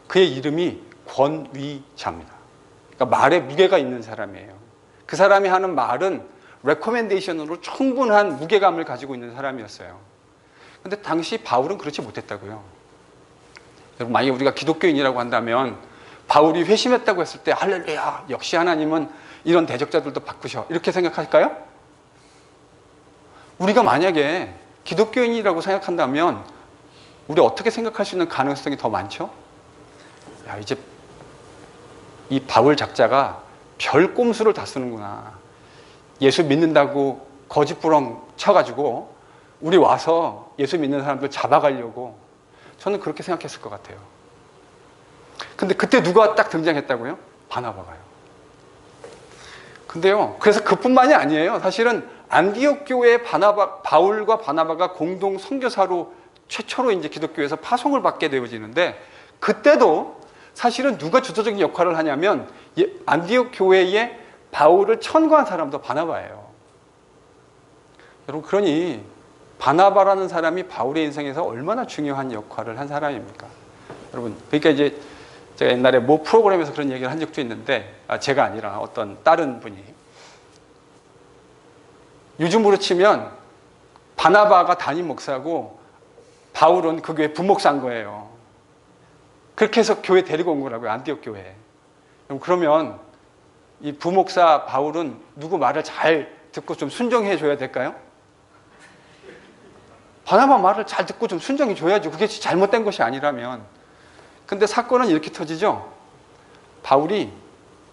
그의 이름이 권위자입니다. 그러니까 말에 무게가 있는 사람이에요. 그 사람이 하는 말은 레코멘데이션으로 충분한 무게감을 가지고 있는 사람이었어요. 근데 당시 바울은 그렇지 못했다고요. 여러분, 만약에 우리가 기독교인이라고 한다면 바울이 회심했다고 했을 때 할렐루야, 역시 하나님은 이런 대적자들도 바꾸셔, 이렇게 생각할까요? 우리가 만약에 기독교인이라고 생각한다면 우리 어떻게 생각할 수 있는 가능성이 더 많죠? 야, 이제 이 바울 작자가 별 꼼수를 다 쓰는구나. 예수 믿는다고 거짓부렁 쳐가지고 우리 와서 예수 믿는 사람들 잡아가려고, 저는 그렇게 생각했을 것 같아요. 근데 그때 누가 딱 등장했다고요? 바나바가요. 근데요, 그래서 그뿐만이 아니에요. 사실은 안디옥 교회의 바울과 바나바가 공동 선교사로 최초로 이제 기독교에서 파송을 받게 되어지는데, 그때도 사실은 누가 주도적인 역할을 하냐면 안디옥 교회에 바울을 천거한 사람도 바나바예요. 여러분, 그러니 바나바라는 사람이 바울의 인생에서 얼마나 중요한 역할을 한 사람입니까? 여러분, 그러니까 이제 제가 옛날에 모 프로그램에서 그런 얘기를 한 적도 있는데, 제가 아니라 어떤 다른 분이, 요즘으로 치면 바나바가 담임 목사고 바울은 그 교회 부목사인 거예요. 그렇게 해서 교회 데리고 온 거라고요, 안디옥 교회. 그러면 이 부목사 바울은 누구 말을 잘 듣고 좀 순종해 줘야 될까요? 바나바 말을 잘 듣고 좀 순종해 줘야죠. 그게 잘못된 것이 아니라면. 근데 사건은 이렇게 터지죠.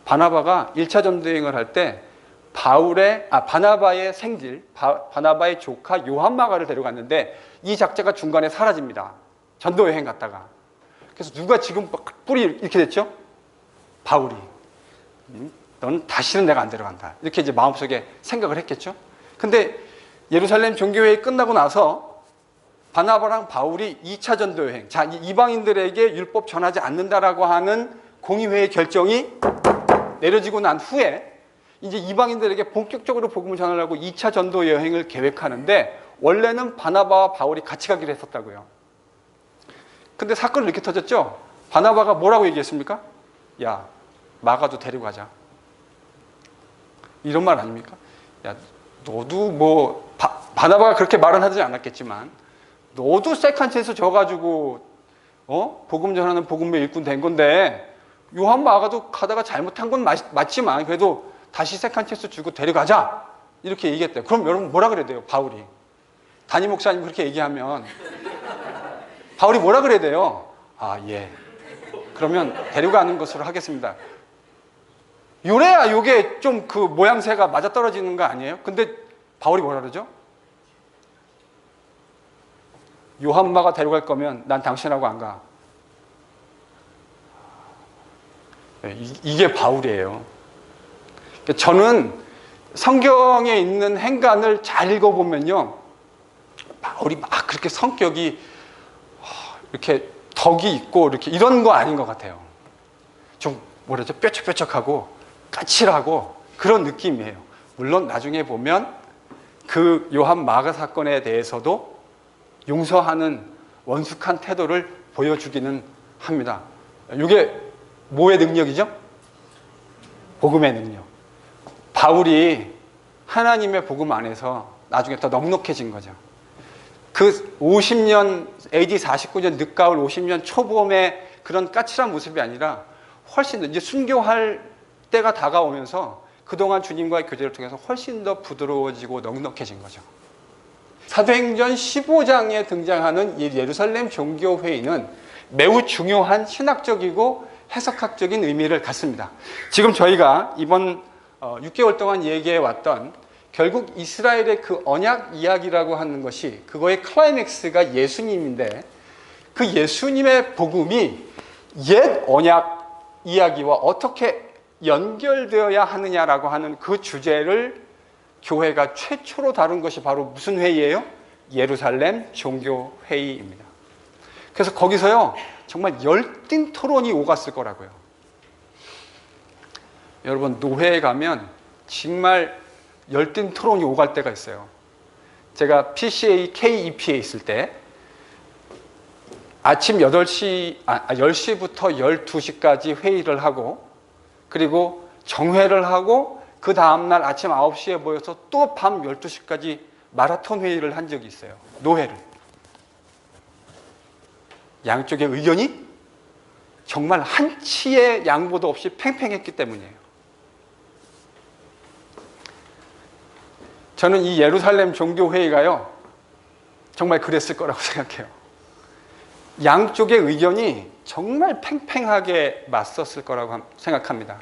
바나바가 1차 전도여행을 할 때 바나바의 생질, 바나바의 조카 요한마가를 데려갔는데 이 작자가 중간에 사라집니다. 전도여행 갔다가. 그래서 누가 지금 뿔이 이렇게 됐죠? 바울이. 넌 다시는 내가 안 데려간다. 이렇게 이제 마음속에 생각을 했겠죠? 근데 예루살렘 종교회의 끝나고 나서 바나바랑 바울이 2차 전도여행, 자, 이방인들에게 율법 전하지 않는다라고 하는 공의회의 결정이 내려지고 난 후에 이제 이방인들에게 본격적으로 복음을 전하려고 2차 전도 여행을 계획하는데, 원래는 바나바와 바울이 같이 가기로 했었다고요. 근데 사건이 이렇게 터졌죠. 바나바가 뭐라고 얘기했습니까? 야, 마가도 데리고 가자. 이런 말 아닙니까? 야, 너도 바나바가 그렇게 말은 하지 않았겠지만, 너도 세컨체에서 져가지고 복음 전하는 복음의 일꾼 된 건데, 요한 마가도 가다가 잘못한 건 맞지만 그래도 다시 세컨체스 주고 데려가자, 이렇게 얘기했대요. 그럼 여러분 뭐라 그래야 돼요? 바울이 담임 목사님 그렇게 얘기하면 바울이 뭐라 그래야 돼요? 예, 그러면 데려가는 것으로 하겠습니다. 요래야 요게 좀 그 모양새가 맞아떨어지는 거 아니에요? 근데 바울이 뭐라 그러죠? 요한마가 데려갈 거면 난 당신하고 안 가. 이게 바울이에요. 저는 성경에 있는 행간을 잘 읽어보면요, 바울이 막 그렇게 성격이 이렇게 덕이 있고 이렇게 이런 거 아닌 것 같아요. 좀 뭐라죠? 뾰족뾰족하고 까칠하고 그런 느낌이에요. 물론 나중에 보면 그 요한 마가 사건에 대해서도 용서하는 원숙한 태도를 보여주기는 합니다. 이게 뭐의 능력이죠? 복음의 능력. 바울이 하나님의 복음 안에서 나중에 더 넉넉해진 거죠. 그 50년, AD 49년 늦가을 50년 초봄의 그런 까칠한 모습이 아니라 훨씬 더 이제 순교할 때가 다가오면서 그동안 주님과의 교제를 통해서 훨씬 더 부드러워지고 넉넉해진 거죠. 사도행전 15장에 등장하는 이 예루살렘 종교회의는 매우 중요한 신학적이고 해석학적인 의미를 갖습니다. 지금 저희가 이번 6개월 동안 얘기해 왔던 결국 이스라엘의 그 언약 이야기라고 하는 것이 그거의 클라이맥스가 예수님인데, 그 예수님의 복음이 옛 언약 이야기와 어떻게 연결되어야 하느냐라고 하는 그 주제를 교회가 최초로 다룬 것이 바로 무슨 회의예요? 예루살렘 종교회의입니다. 그래서 거기서요, 정말 열띤 토론이 오갔을 거라고요. 여러분, 노회에 가면 정말 열띤 토론이 오갈 때가 있어요. 제가 PCA KEP에 있을 때 아침 10시부터 12시까지 회의를 하고, 그리고 정회를 하고, 그 다음날 아침 9시에 모여서 또 밤 12시까지 마라톤 회의를 한 적이 있어요. 노회를. 양쪽의 의견이 정말 한치의 양보도 없이 팽팽했기 때문이에요. 저는 이 예루살렘 종교회의가요, 정말 그랬을 거라고 생각해요. 양쪽의 의견이 정말 팽팽하게 맞섰을 거라고 생각합니다.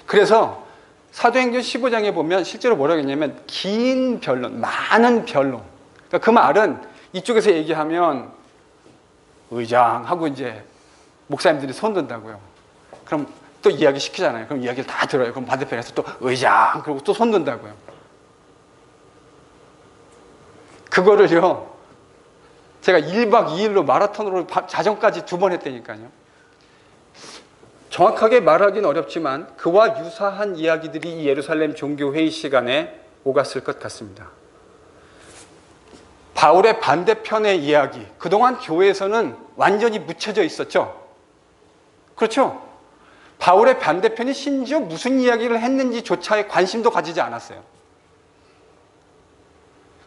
그래서 사도행전 15장에 보면 실제로 뭐라고 했냐면 긴 변론, 많은 변론. 그러니까 그 말은 이쪽에서 얘기하면 의장하고 이제 목사님들이 손든다고요. 그럼 또 이야기 시키잖아요. 그럼 이야기를 다 들어요. 그럼 반대편에서 또 의장, 그리고 또 손든다고요. 그거를요, 제가 1박 2일로 마라톤으로 자정까지 2번 했다니까요. 정확하게 말하기는 어렵지만 그와 유사한 이야기들이 이 예루살렘 종교회의 시간에 오갔을 것 같습니다. 바울의 반대편의 이야기, 그동안 교회에서는 완전히 묻혀져 있었죠. 그렇죠? 바울의 반대편이 심지어 무슨 이야기를 했는지조차에 관심도 가지지 않았어요.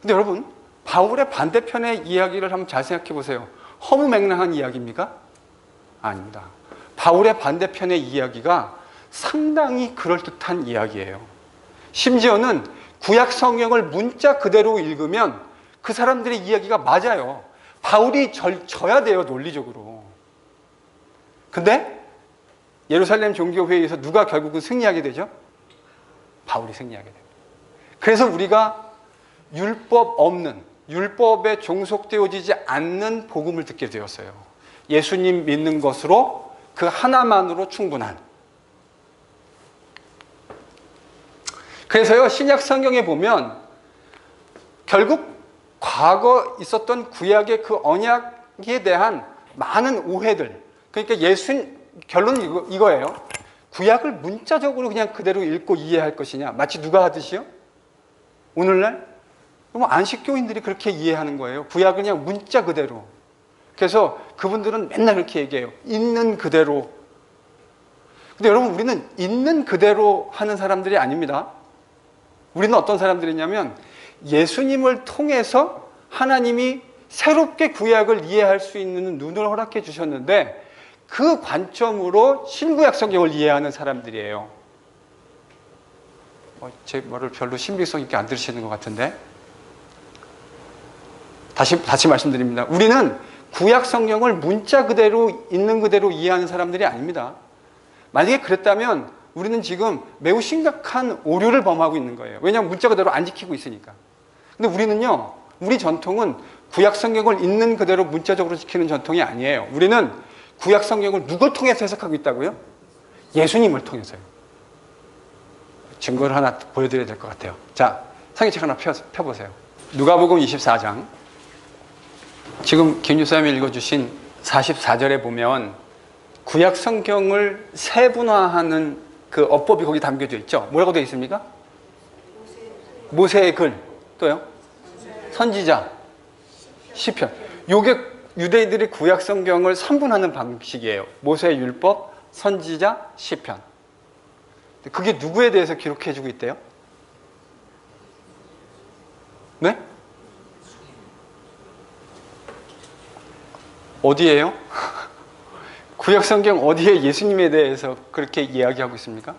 근데 여러분, 바울의 반대편의 이야기를 한번 잘 생각해 보세요. 허무맹랑한 이야기입니까? 아닙니다. 바울의 반대편의 이야기가 상당히 그럴듯한 이야기예요. 심지어는 구약 성경을 문자 그대로 읽으면 그 사람들의 이야기가 맞아요. 바울이 져야 돼요, 논리적으로. 근데 예루살렘 종교회의에서 누가 결국은 승리하게 되죠? 바울이 승리하게 됩니다. 그래서 우리가 율법 없는, 율법에 종속되어지지 않는 복음을 듣게 되었어요. 예수님 믿는 것으로 그 하나만으로 충분한. 그래서요, 신약 성경에 보면 결국 과거 있었던 구약의 그 언약에 대한 많은 오해들, 그러니까 결론은 이거예요. 구약을 문자적으로 그냥 그대로 읽고 이해할 것이냐, 마치 누가 하듯이요? 오늘날 안식교인들이 그렇게 이해하는 거예요. 구약을 그냥 문자 그대로. 그래서 그분들은 맨날 그렇게 얘기해요. 있는 그대로. 근데 여러분, 우리는 있는 그대로 하는 사람들이 아닙니다. 우리는 어떤 사람들이냐면 예수님을 통해서 하나님이 새롭게 구약을 이해할 수 있는 눈을 허락해 주셨는데 그 관점으로 신구약 성경을 이해하는 사람들이에요. 제 말을 별로 신빙성 있게 안 들으시는 것 같은데, 다시 말씀드립니다. 우리는 구약 성경을 문자 그대로 있는 그대로 이해하는 사람들이 아닙니다. 만약에 그랬다면 우리는 지금 매우 심각한 오류를 범하고 있는 거예요. 왜냐하면 문자 그대로 안 지키고 있으니까. 근데 우리는요, 우리 전통은 구약 성경을 있는 그대로 문자적으로 지키는 전통이 아니에요. 우리는 구약 성경을 누굴 통해서 해석하고 있다고요? 예수님을 통해서요. 증거를 하나 보여드려야 될 것 같아요. 자, 성경책 하나 펴보세요. 누가복음 24장. 지금 김유사님이 읽어주신 44절에 보면 구약 성경을 세분화하는 그 어법이 거기 담겨져 있죠. 뭐라고 되어 있습니까? 모세의 글. 또요? 선지자. 시편. 요게 유대인들이 구약 성경을 3분하는 방식이에요. 모세의 율법, 선지자, 시편. 그게 누구에 대해서 기록해주고 있대요? 네? 어디에요? 구약 성경 어디에 예수님에 대해서 그렇게 이야기하고 있습니까?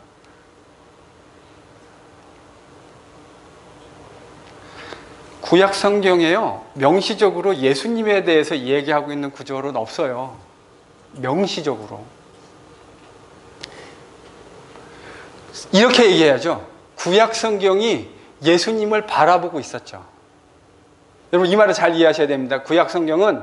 구약 성경에요, 명시적으로 예수님에 대해서 얘기하고 있는 구절은 없어요. 명시적으로. 이렇게 얘기해야죠. 구약 성경이 예수님을 바라보고 있었죠. 여러분, 이 말을 잘 이해하셔야 됩니다. 구약 성경은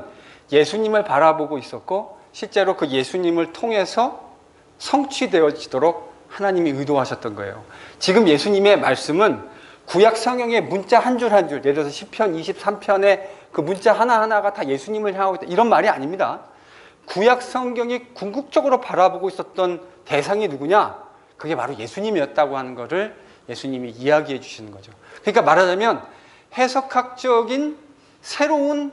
예수님을 바라보고 있었고, 실제로 그 예수님을 통해서 성취되어지도록 하나님이 의도하셨던 거예요. 지금 예수님의 말씀은 구약 성경의 문자 한 줄 한 줄, 예를 들어서 시편 23편의 그 문자 하나하나가 다 예수님을 향하고 있다, 이런 말이 아닙니다. 구약 성경이 궁극적으로 바라보고 있었던 대상이 누구냐? 그게 바로 예수님이었다고 하는 것을 예수님이 이야기해 주시는 거죠. 그러니까 말하자면 해석학적인 새로운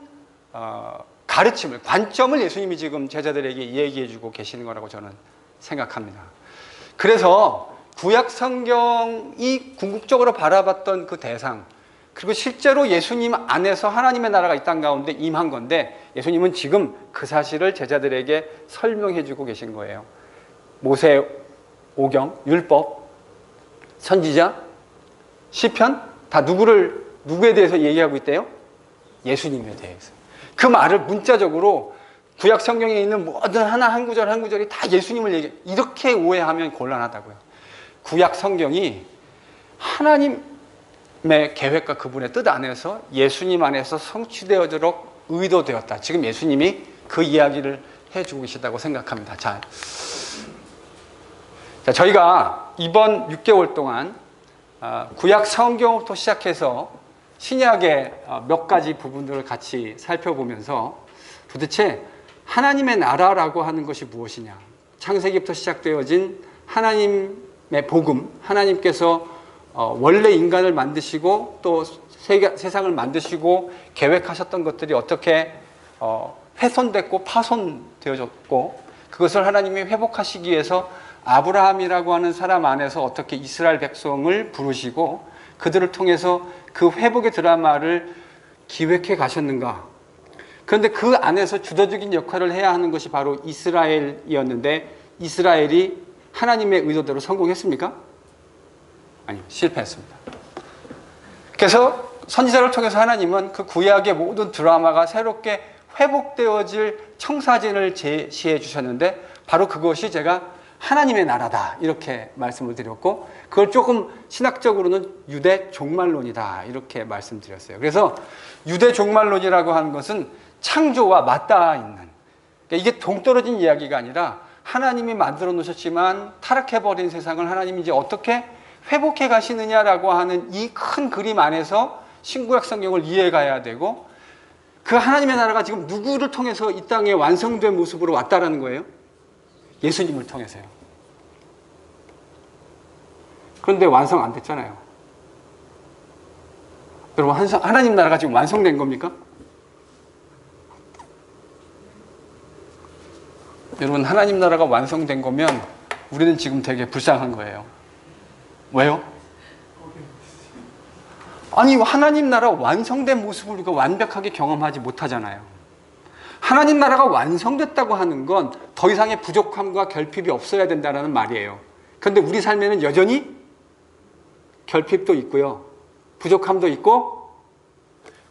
가르침을, 관점을 예수님이 지금 제자들에게 얘기해 주고 계시는 거라고 저는 생각합니다. 그래서 구약 성경이 궁극적으로 바라봤던 그 대상, 그리고 실제로 예수님 안에서 하나님의 나라가 이 땅 가운데 임한 건데, 예수님은 지금 그 사실을 제자들에게 설명해 주고 계신 거예요. 모세 오경, 율법, 선지자, 시편, 다 누구에 대해서 얘기하고 있대요? 예수님에 대해서. 그 말을 문자적으로 구약 성경에 있는 모든 하나 한 구절 한 구절이 다 예수님을 얘기해. 이렇게 오해하면 곤란하다고요. 구약 성경이 하나님의 계획과 그분의 뜻 안에서 예수님 안에서 성취되어지도록 의도되었다. 지금 예수님이 그 이야기를 해주고 계시다고 생각합니다. 자, 저희가 이번 6개월 동안 구약 성경부터 시작해서 신약의 몇 가지 부분들을 같이 살펴보면서 도대체 하나님의 나라라고 하는 것이 무엇이냐, 창세기부터 시작되어진 하나님의 복음, 하나님께서 원래 인간을 만드시고 또 세상을 만드시고 계획하셨던 것들이 어떻게 훼손됐고 파손되어졌고, 그것을 하나님이 회복하시기 위해서 아브라함이라고 하는 사람 안에서 어떻게 이스라엘 백성을 부르시고 그들을 통해서 그 회복의 드라마를 기획해 가셨는가. 그런데 그 안에서 주도적인 역할을 해야 하는 것이 바로 이스라엘이었는데, 이스라엘이 하나님의 의도대로 성공했습니까? 아니요, 실패했습니다. 그래서 선지자를 통해서 하나님은 그 구약의 모든 드라마가 새롭게 회복되어질 청사진을 제시해 주셨는데, 바로 그것이 제가 하나님의 나라다 이렇게 말씀을 드렸고, 그걸 조금 신학적으로는 유대 종말론이다 이렇게 말씀드렸어요. 그래서 유대 종말론이라고 하는 것은 창조와 맞닿아 있는, 그러니까 이게 동떨어진 이야기가 아니라 하나님이 만들어 놓으셨지만 타락해버린 세상을 하나님이 이제 어떻게 회복해 가시느냐라고 하는 이 큰 그림 안에서 신구약 성경을 이해해 가야 되고, 그 하나님의 나라가 지금 누구를 통해서 이 땅에 완성된 모습으로 왔다라는 거예요? 예수님을 통해서요. 그런데 완성 안 됐잖아요. 여러분, 하나님 나라가 지금 완성된 겁니까? 여러분, 하나님 나라가 완성된 거면 우리는 지금 되게 불쌍한 거예요. 왜요? 아니, 하나님 나라 완성된 모습을 우리가 완벽하게 경험하지 못하잖아요. 하나님 나라가 완성됐다고 하는 건 더 이상의 부족함과 결핍이 없어야 된다는 말이에요. 그런데 우리 삶에는 여전히 결핍도 있고요, 부족함도 있고,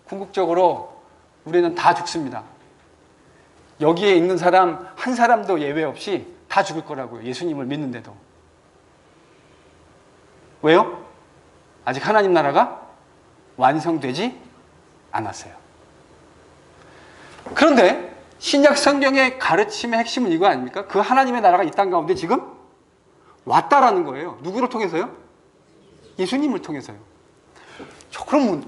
궁극적으로 우리는 다 죽습니다. 여기에 있는 사람 한 사람도 예외 없이 다 죽을 거라고요. 예수님을 믿는데도. 왜요? 아직 하나님 나라가 완성되지 않았어요. 그런데 신약 성경의 가르침의 핵심은 이거 아닙니까? 그 하나님의 나라가 이 땅 가운데 지금 왔다라는 거예요. 누구를 통해서요? 예수님을 통해서요. 그럼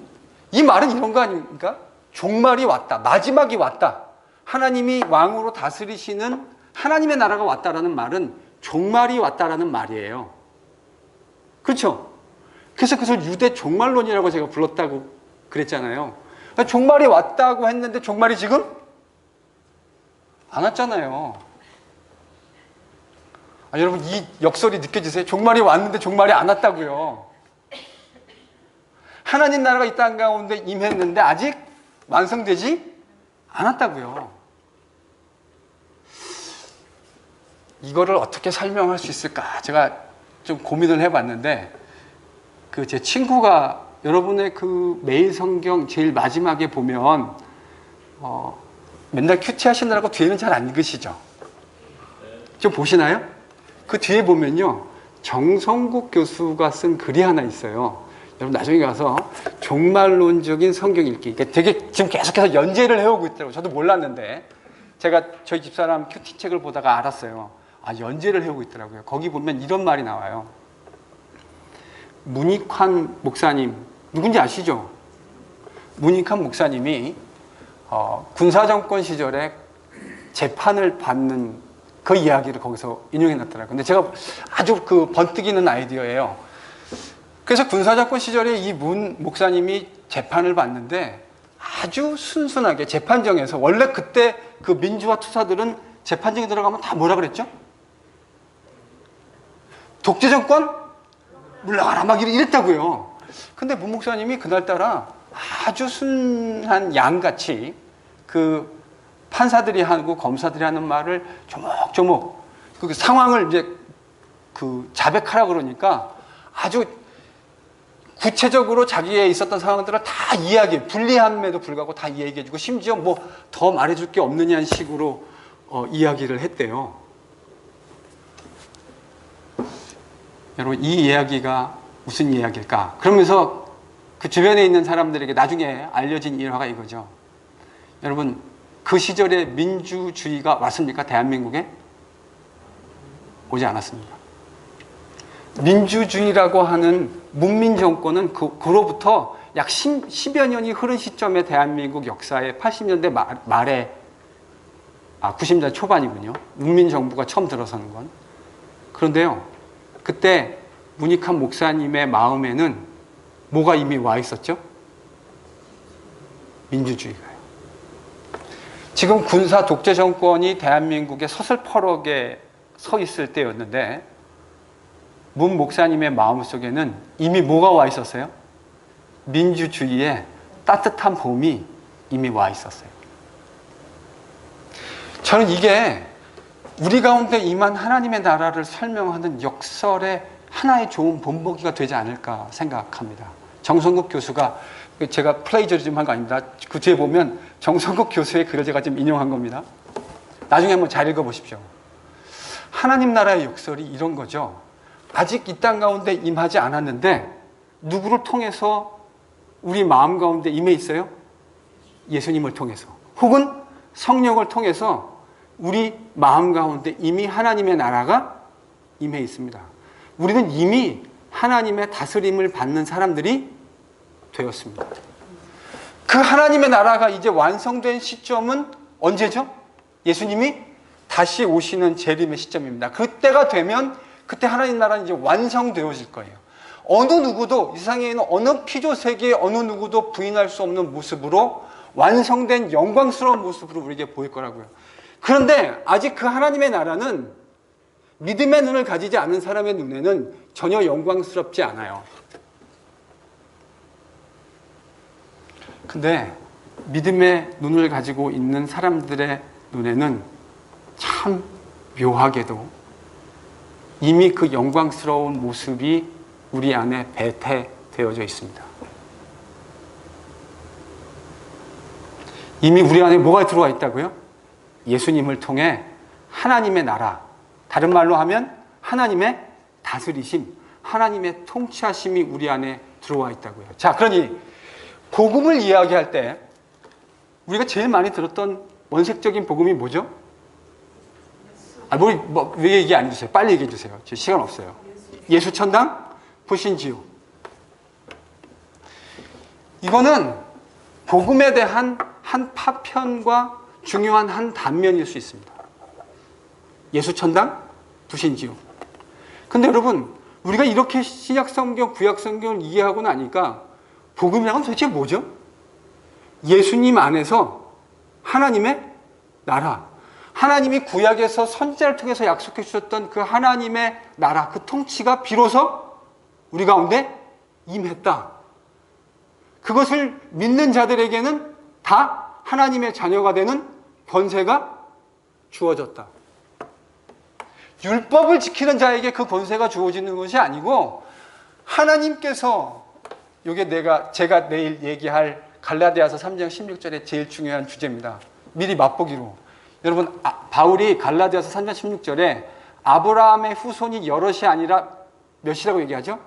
이 말은 이런 거 아닙니까? 종말이 왔다. 마지막이 왔다. 하나님이 왕으로 다스리시는 하나님의 나라가 왔다라는 말은 종말이 왔다라는 말이에요. 그렇죠? 그래서 그것을 유대 종말론이라고 제가 불렀다고 그랬잖아요. 종말이 왔다고 했는데 종말이 지금 안 왔잖아요. 여러분 이 역설이 느껴지세요? 종말이 왔는데 종말이 안 왔다고요. 하나님 나라가 이 땅 가운데 임했는데 아직 완성되지 않았다고요. 이거를 어떻게 설명할 수 있을까? 제가 좀 고민을 해봤는데 제 친구가 여러분의 그 매일 성경 제일 마지막에 보면 맨날 큐티 하시느라고 뒤에는 잘 안 읽으시죠? 좀 보시나요? 그 뒤에 보면요 정성국 교수가 쓴 글이 하나 있어요. 여러분 나중에 가서 종말론적인 성경 읽기. 되게 지금 계속해서 연재를 해오고 있더라고요. 저도 몰랐는데 제가 저희 집사람 큐티 책을 보다가 알았어요. 연재를 해오고 있더라고요. 거기 보면 이런 말이 나와요. 문익환 목사님 누군지 아시죠? 문익환 목사님이 군사정권 시절에 재판을 받는 그 이야기를 거기서 인용해 놨더라고요. 근데 제가 아주 번뜩이는 아이디어예요. 그래서 군사정권 시절에 이 문 목사님이 재판을 받는데 아주 순순하게 재판정에서 원래 그때 그 민주화 투사들은 재판정에 들어가면 다 뭐라 그랬죠? 독재정권? 물러가라 막 이랬다고요. 근데 문 목사님이 그날따라 아주 순한 양같이 그 판사들이 하고 검사들이 하는 말을 조목조목 그 상황을 이제 자백하라 그러니까 아주 구체적으로 자기의 있었던 상황들을 다 불리함에도 불구하고 다 이야기해주고 심지어 뭐 더 말해줄 게 없느냐는 식으로 이야기를 했대요. 여러분 이 이야기가 무슨 이야기일까? 그러면서 그 주변에 있는 사람들에게 나중에 알려진 일화가 이거죠. 여러분 그 시절에 민주주의가 왔습니까? 대한민국에? 오지 않았습니다. 민주주의라고 하는 문민정권은 그로부터 약 10여 년이 흐른 시점에 대한민국 역사의 80년대 말에 90년대 초반이군요. 문민정부가 처음 들어서는 건. 그런데요. 그때 문익환 목사님의 마음에는 뭐가 이미 와 있었죠? 민주주의가요. 지금 군사 독재 정권이 대한민국의 서슬퍼럭에 서 있을 때였는데 문 목사님의 마음속에는 이미 뭐가 와 있었어요? 민주주의의 따뜻한 봄이 이미 와 있었어요. 저는 이게 우리 가운데 임한 하나님의 나라를 설명하는 역설의 하나의 좋은 본보기가 되지 않을까 생각합니다. 정성국 교수가 제가 플레이저리즘 한 거 아닙니다. 그 뒤에 보면 정성국 교수의 글을 제가 지금 인용한 겁니다. 나중에 한번 잘 읽어보십시오. 하나님 나라의 역설이 이런 거죠. 아직 이 땅 가운데 임하지 않았는데 누구를 통해서 우리 마음 가운데 임해 있어요? 예수님을 통해서 혹은 성령을 통해서 우리 마음 가운데 이미 하나님의 나라가 임해 있습니다. 우리는 이미 하나님의 다스림을 받는 사람들이 되었습니다. 그 하나님의 나라가 이제 완성된 시점은 언제죠? 예수님이 다시 오시는 재림의 시점입니다. 그때가 되면 그때 하나님 나라는 이제 완성되어질 거예요. 어느 누구도 이 세상에 있는 어느 피조 세계의 어느 누구도 부인할 수 없는 모습으로 완성된 영광스러운 모습으로 우리에게 보일 거라고요. 그런데 아직 그 하나님의 나라는 믿음의 눈을 가지지 않은 사람의 눈에는 전혀 영광스럽지 않아요. 근데 믿음의 눈을 가지고 있는 사람들의 눈에는 참 묘하게도 이미 그 영광스러운 모습이 우리 안에 배태되어져 있습니다. 이미 우리 안에 뭐가 들어와 있다고요? 예수님을 통해 하나님의 나라, 다른 말로 하면 하나님의 다스리심, 하나님의 통치하심이 우리 안에 들어와 있다고요. 자, 그러니 복음을 이야기할 때 우리가 제일 많이 들었던 원색적인 복음이 뭐죠? 왜 얘기 안 해주세요? 빨리 얘기해 주세요. 제 시간 없어요. 예수 천당, 불신지요. 이거는 복음에 대한 한 파편과 중요한 한 단면일 수 있습니다. 예수 천당, 불신지요. 근데 여러분, 우리가 이렇게 신약성경, 구약성경을 이해하고 나니까 복음이란 도대체 뭐죠? 예수님 안에서 하나님의 나라, 하나님이 구약에서 선지자를 통해서 약속해 주셨던 그 하나님의 나라, 그 통치가 비로소 우리 가운데 임했다. 그것을 믿는 자들에게는 다 하나님의 자녀가 되는 권세가 주어졌다. 율법을 지키는 자에게 그 권세가 주어지는 것이 아니고 하나님께서, 이게 제가 내일 얘기할 갈라디아서 3장 16절에 제일 중요한 주제입니다. 미리 맛보기로. 여러분, 바울이 갈라디아서 3장 16절에 아브라함의 후손이 여럿이 아니라 몇이라고 얘기하죠?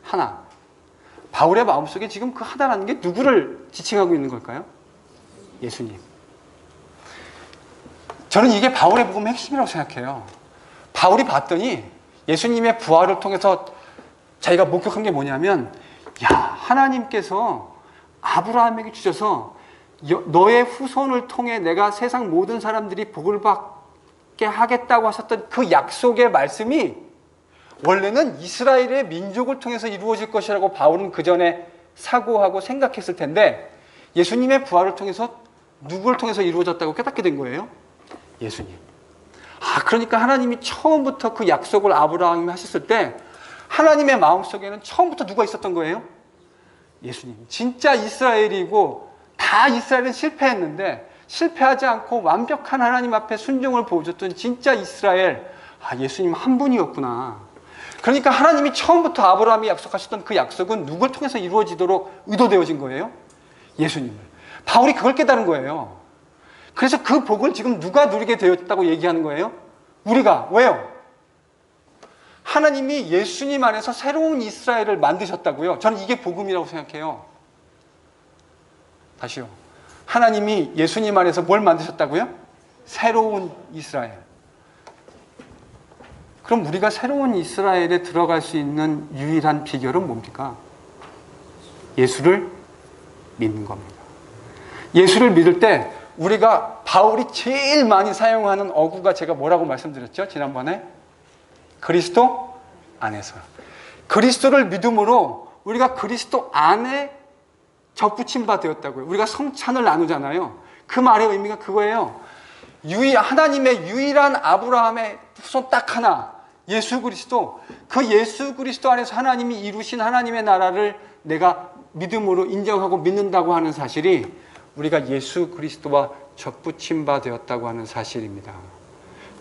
하나. 바울의 마음속에 지금 그 하나라는 게 누구를 지칭하고 있는 걸까요? 예수님. 저는 이게 바울의 복음의 핵심이라고 생각해요. 바울이 봤더니 예수님의 부활을 통해서 자기가 목격한 게 뭐냐면, 하나님께서 아브라함에게 주셔서 너의 후손을 통해 내가 세상 모든 사람들이 복을 받게 하겠다고 하셨던 그 약속의 말씀이 원래는 이스라엘의 민족을 통해서 이루어질 것이라고 바울은 그 전에 사고하고 생각했을 텐데, 예수님의 부활을 통해서 누구를 통해서 이루어졌다고 깨닫게 된 거예요? 예수님. 그러니까 하나님이 처음부터 그 약속을 아브라함이 하셨을 때 하나님의 마음속에는 처음부터 누가 있었던 거예요? 예수님. 진짜 이스라엘이고, 다 이스라엘은 실패했는데 실패하지 않고 완벽한 하나님 앞에 순종을 보여줬던 진짜 이스라엘, 예수님 한 분이었구나. 그러니까 하나님이 처음부터 아브라함이 약속하셨던 그 약속은 누굴 통해서 이루어지도록 의도되어진 거예요? 예수님을. 바울이 그걸 깨달은 거예요. 그래서 그 복을 지금 누가 누리게 되었다고 얘기하는 거예요? 우리가. 왜요? 하나님이 예수님 안에서 새로운 이스라엘을 만드셨다고요. 저는 이게 복음이라고 생각해요. 다시요. 하나님이 예수님 안에서 뭘 만드셨다고요? 새로운 이스라엘. 그럼 우리가 새로운 이스라엘에 들어갈 수 있는 유일한 비결은 뭡니까? 예수를 믿는 겁니다. 예수를 믿을 때 우리가 바울이 제일 많이 사용하는 어구가 제가 뭐라고 말씀드렸죠? 지난번에? 그리스도 안에서. 그리스도를 믿음으로 우리가 그리스도 안에 접붙임 바 되었다고요. 우리가 성찬을 나누잖아요. 그 말의 의미가 그거예요. 하나님의 유일한 아브라함의 후손 딱 하나, 예수 그리스도. 그 예수 그리스도 안에서 하나님이 이루신 하나님의 나라를 내가 믿음으로 인정하고 믿는다고 하는 사실이 우리가 예수 그리스도와 접붙임 바 되었다고 하는 사실입니다.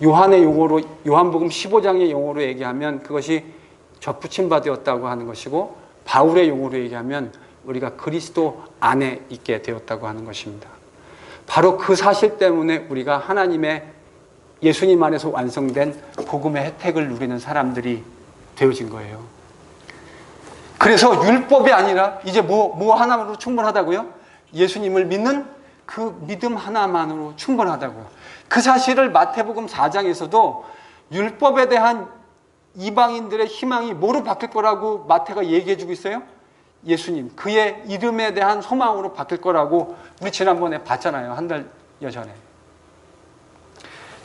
요한의 용어로, 요한복음 15장의 용어로 얘기하면 그것이 접붙임 바 되었다고 하는 것이고, 바울의 용어로 얘기하면 우리가 그리스도 안에 있게 되었다고 하는 것입니다. 바로 그 사실 때문에 우리가 하나님의 예수님 안에서 완성된 복음의 혜택을 누리는 사람들이 되어진 거예요. 그래서 율법이 아니라 이제 뭐 하나만으로 충분하다고요? 예수님을 믿는 그 믿음 하나만으로 충분하다고요. 그 사실을 마태복음 4장에서도 율법에 대한 이방인들의 희망이 뭐로 바뀔 거라고 마태가 얘기해 주고 있어요? 예수님, 그의 이름에 대한 소망으로 바뀔 거라고 우리 지난번에 봤잖아요. 한 달여 전에.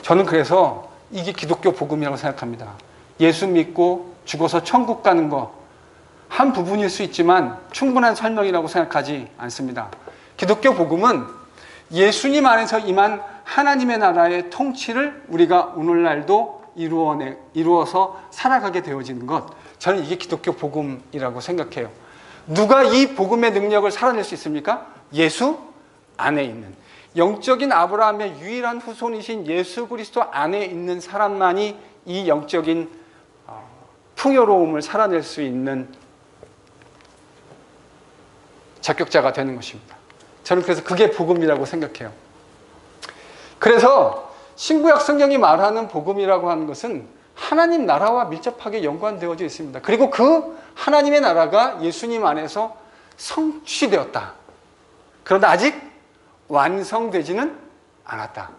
저는 그래서 이게 기독교 복음이라고 생각합니다. 예수 믿고 죽어서 천국 가는 거 한 부분일 수 있지만 충분한 설명이라고 생각하지 않습니다. 기독교 복음은 예수님 안에서 임한 하나님의 나라의 통치를 우리가 오늘날도 이루어서 살아가게 되어지는 것, 저는 이게 기독교 복음이라고 생각해요. 누가 이 복음의 능력을 살아낼 수 있습니까? 예수 안에 있는, 영적인 아브라함의 유일한 후손이신 예수 그리스도 안에 있는 사람만이 이 영적인 풍요로움을 살아낼 수 있는 자격자가 되는 것입니다. 저는 그래서 그게 복음이라고 생각해요. 그래서 신구약 성경이 말하는 복음이라고 하는 것은 하나님 나라와 밀접하게 연관되어져 있습니다. 그리고 그 하나님의 나라가 예수님 안에서 성취되었다. 그런데 아직 완성되지는 않았다.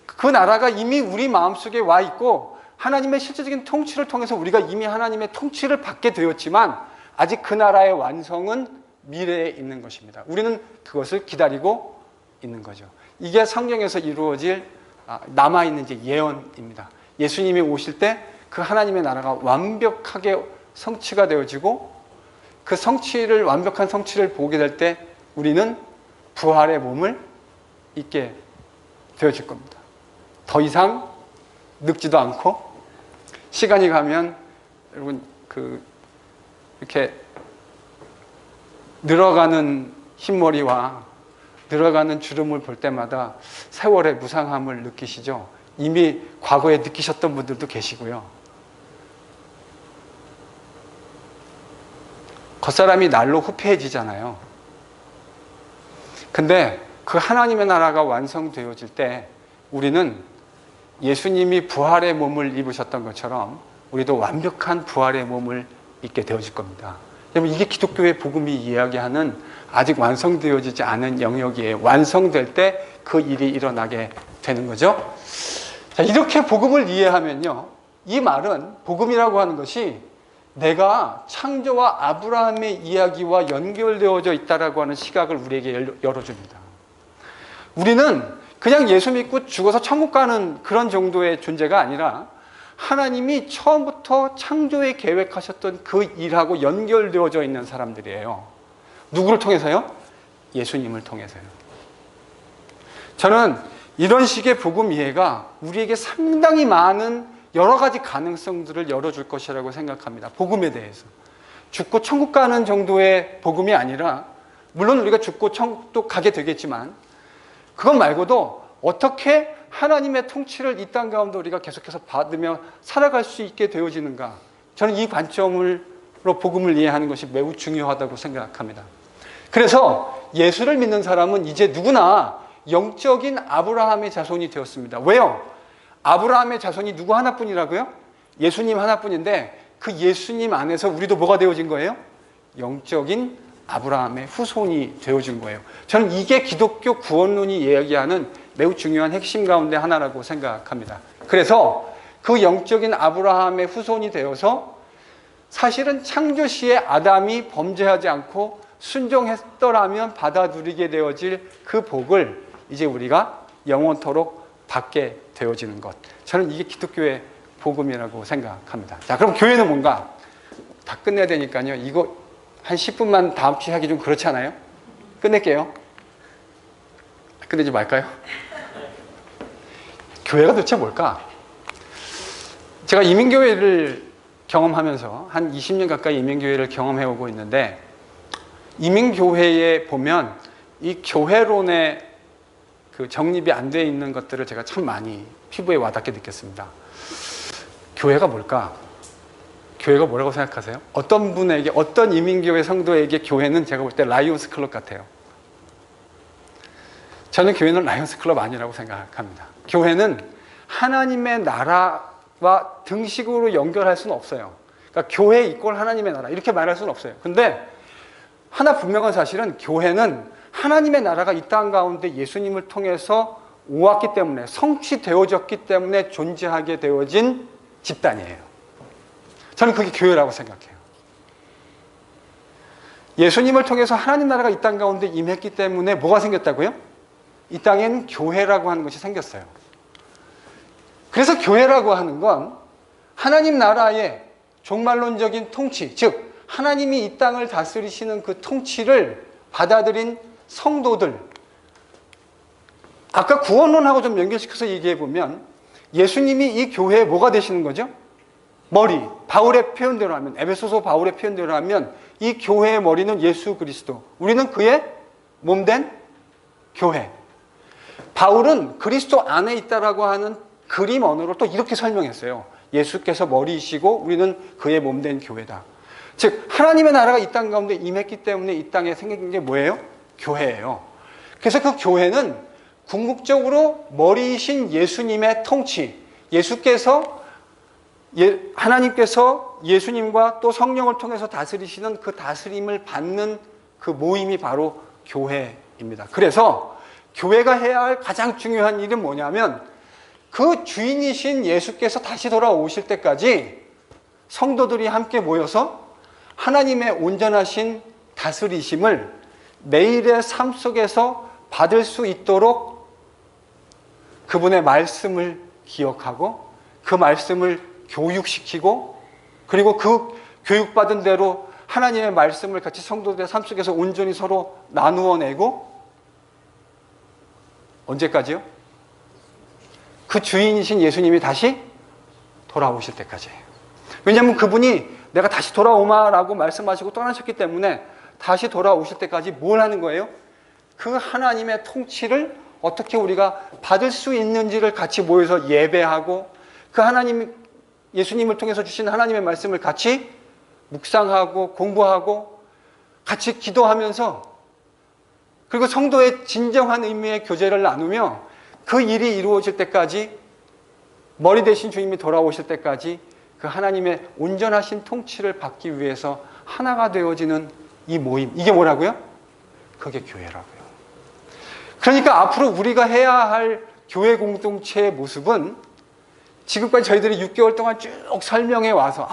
그 나라가 이미 우리 마음속에 와 있고 하나님의 실제적인 통치를 통해서 우리가 이미 하나님의 통치를 받게 되었지만 아직 그 나라의 완성은 미래에 있는 것입니다. 우리는 그것을 기다리고 있는 거죠. 이게 성경에서 이루어질 남아있는 이제 예언입니다. 예수님이 오실 때 그 하나님의 나라가 완벽하게 성취가 되어지고 그 완벽한 성취를 보게 될 때 우리는 부활의 몸을 입게 되어질 겁니다. 더 이상 늙지도 않고 시간이 가면 여러분 이렇게 늘어가는 흰머리와 늘어가는 주름을 볼 때마다 세월의 무상함을 느끼시죠? 이미 과거에 느끼셨던 분들도 계시고요. 겉사람이 날로 후패해지잖아요. 근데 그 하나님의 나라가 완성되어질 때 우리는 예수님이 부활의 몸을 입으셨던 것처럼 우리도 완벽한 부활의 몸을 입게 되어질 겁니다. 여러분, 이게 기독교의 복음이 이야기하는 아직 완성되어지지 않은 영역이에요. 완성될 때 그 일이 일어나게 되는 거죠. 자, 이렇게 복음을 이해하면요, 이 말은 복음이라고 하는 것이 내가 창조와 아브라함의 이야기와 연결되어져 있다라고 하는 시각을 우리에게 열어줍니다. 우리는 그냥 예수 믿고 죽어서 천국 가는 그런 정도의 존재가 아니라 하나님이 처음부터 창조에 계획하셨던 그 일하고 연결되어져 있는 사람들이에요. 누구를 통해서요? 예수님을 통해서요. 저는 이런 식의 복음 이해가 우리에게 상당히 많은 여러 가지 가능성들을 열어줄 것이라고 생각합니다. 복음에 대해서. 죽고 천국 가는 정도의 복음이 아니라, 물론 우리가 죽고 천국도 가게 되겠지만 그것 말고도 어떻게 하나님의 통치를 이 땅 가운데 우리가 계속해서 받으며 살아갈 수 있게 되어지는가. 저는 이 관점으로 복음을 이해하는 것이 매우 중요하다고 생각합니다. 그래서 예수를 믿는 사람은 이제 누구나 영적인 아브라함의 자손이 되었습니다. 왜요? 아브라함의 자손이 누구 하나뿐이라고요? 예수님 하나뿐인데 그 예수님 안에서 우리도 뭐가 되어진 거예요? 영적인 아브라함의 후손이 되어진 거예요. 저는 이게 기독교 구원론이 이야기하는 매우 중요한 핵심 가운데 하나라고 생각합니다. 그래서 그 영적인 아브라함의 후손이 되어서 사실은 창조 시에 아담이 범죄하지 않고 순종했더라면 받아 누리게 되어질 그 복을 이제 우리가 영원토록 받게 되어지는 것. 저는 이게 기독교의 복음이라고 생각합니다. 자, 그럼 교회는 뭔가? 다 끝내야 되니까요. 이거 한 10분만 다음 주에 하기 좀 그렇잖아요. 끝낼게요. 끝내지 말까요? 교회가 도대체 뭘까? 제가 이민교회를 경험하면서 한 20년 가까이 이민교회를 경험해오고 있는데, 이민교회에 보면 이 교회론의 그 정립이 안 돼 있는 것들을 제가 참 많이 피부에 와닿게 느꼈습니다. 교회가 뭘까? 교회가 뭐라고 생각하세요? 어떤 분에게, 어떤 이민교회 성도에게 교회는 제가 볼 때 라이온스 클럽 같아요. 저는 교회는 라이온스 클럽 아니라고 생각합니다. 교회는 하나님의 나라와 등식으로 연결할 수는 없어요. 그러니까 교회 이꼴 하나님의 나라 이렇게 말할 수는 없어요. 근데 하나 분명한 사실은 교회는 하나님의 나라가 이 땅 가운데 예수님을 통해서 오왔기 때문에, 성취되어졌기 때문에 존재하게 되어진 집단이에요. 저는 그게 교회라고 생각해요. 예수님을 통해서 하나님 나라가 이 땅 가운데 임했기 때문에 뭐가 생겼다고요? 이 땅엔 교회라고 하는 것이 생겼어요. 그래서 교회라고 하는 건 하나님 나라의 종말론적인 통치, 즉 하나님이 이 땅을 다스리시는 그 통치를 받아들인 성도들, 아까 구원론하고 좀 연결시켜서 얘기해보면 예수님이 이 교회에 뭐가 되시는 거죠? 머리, 바울의 표현대로 하면, 에베소서 바울의 표현대로 하면 이 교회의 머리는 예수 그리스도, 우리는 그의 몸된 교회. 바울은 그리스도 안에 있다라고 하는 그림 언어로 또 이렇게 설명했어요. 예수께서 머리이시고 우리는 그의 몸된 교회다. 즉 하나님의 나라가 이 땅 가운데 임했기 때문에 이 땅에 생긴 게 뭐예요? 교회예요. 그래서 그 교회는 궁극적으로 머리이신 예수님의 통치, 하나님께서 예수님과 또 성령을 통해서 다스리시는 그 다스림을 받는 그 모임이 바로 교회입니다. 그래서 교회가 해야 할 가장 중요한 일은 뭐냐면 그 주인이신 예수께서 다시 돌아오실 때까지 성도들이 함께 모여서 하나님의 온전하신 다스리심을 매일의 삶 속에서 받을 수 있도록 그분의 말씀을 기억하고 그 말씀을 교육시키고 그리고 그 교육받은 대로 하나님의 말씀을 같이 성도들의 삶 속에서 온전히 서로 나누어내고 언제까지요? 그 주인이신 예수님이 다시 돌아오실 때까지예요. 왜냐하면 그분이 내가 다시 돌아오마라고 말씀하시고 떠나셨기 때문에 다시 돌아오실 때까지 뭘 하는 거예요? 그 하나님의 통치를 어떻게 우리가 받을 수 있는지를 같이 모여서 예배하고 그 하나님, 예수님을 통해서 주신 하나님의 말씀을 같이 묵상하고 공부하고 같이 기도하면서 그리고 성도의 진정한 의미의 교제를 나누며 그 일이 이루어질 때까지 머리 대신 주님이 돌아오실 때까지 그 하나님의 온전하신 통치를 받기 위해서 하나가 되어지는 이 모임, 이게 뭐라고요? 그게 교회라고요. 그러니까 앞으로 우리가 해야 할 교회 공동체의 모습은 지금까지 저희들이 6개월 동안 쭉 설명해 와서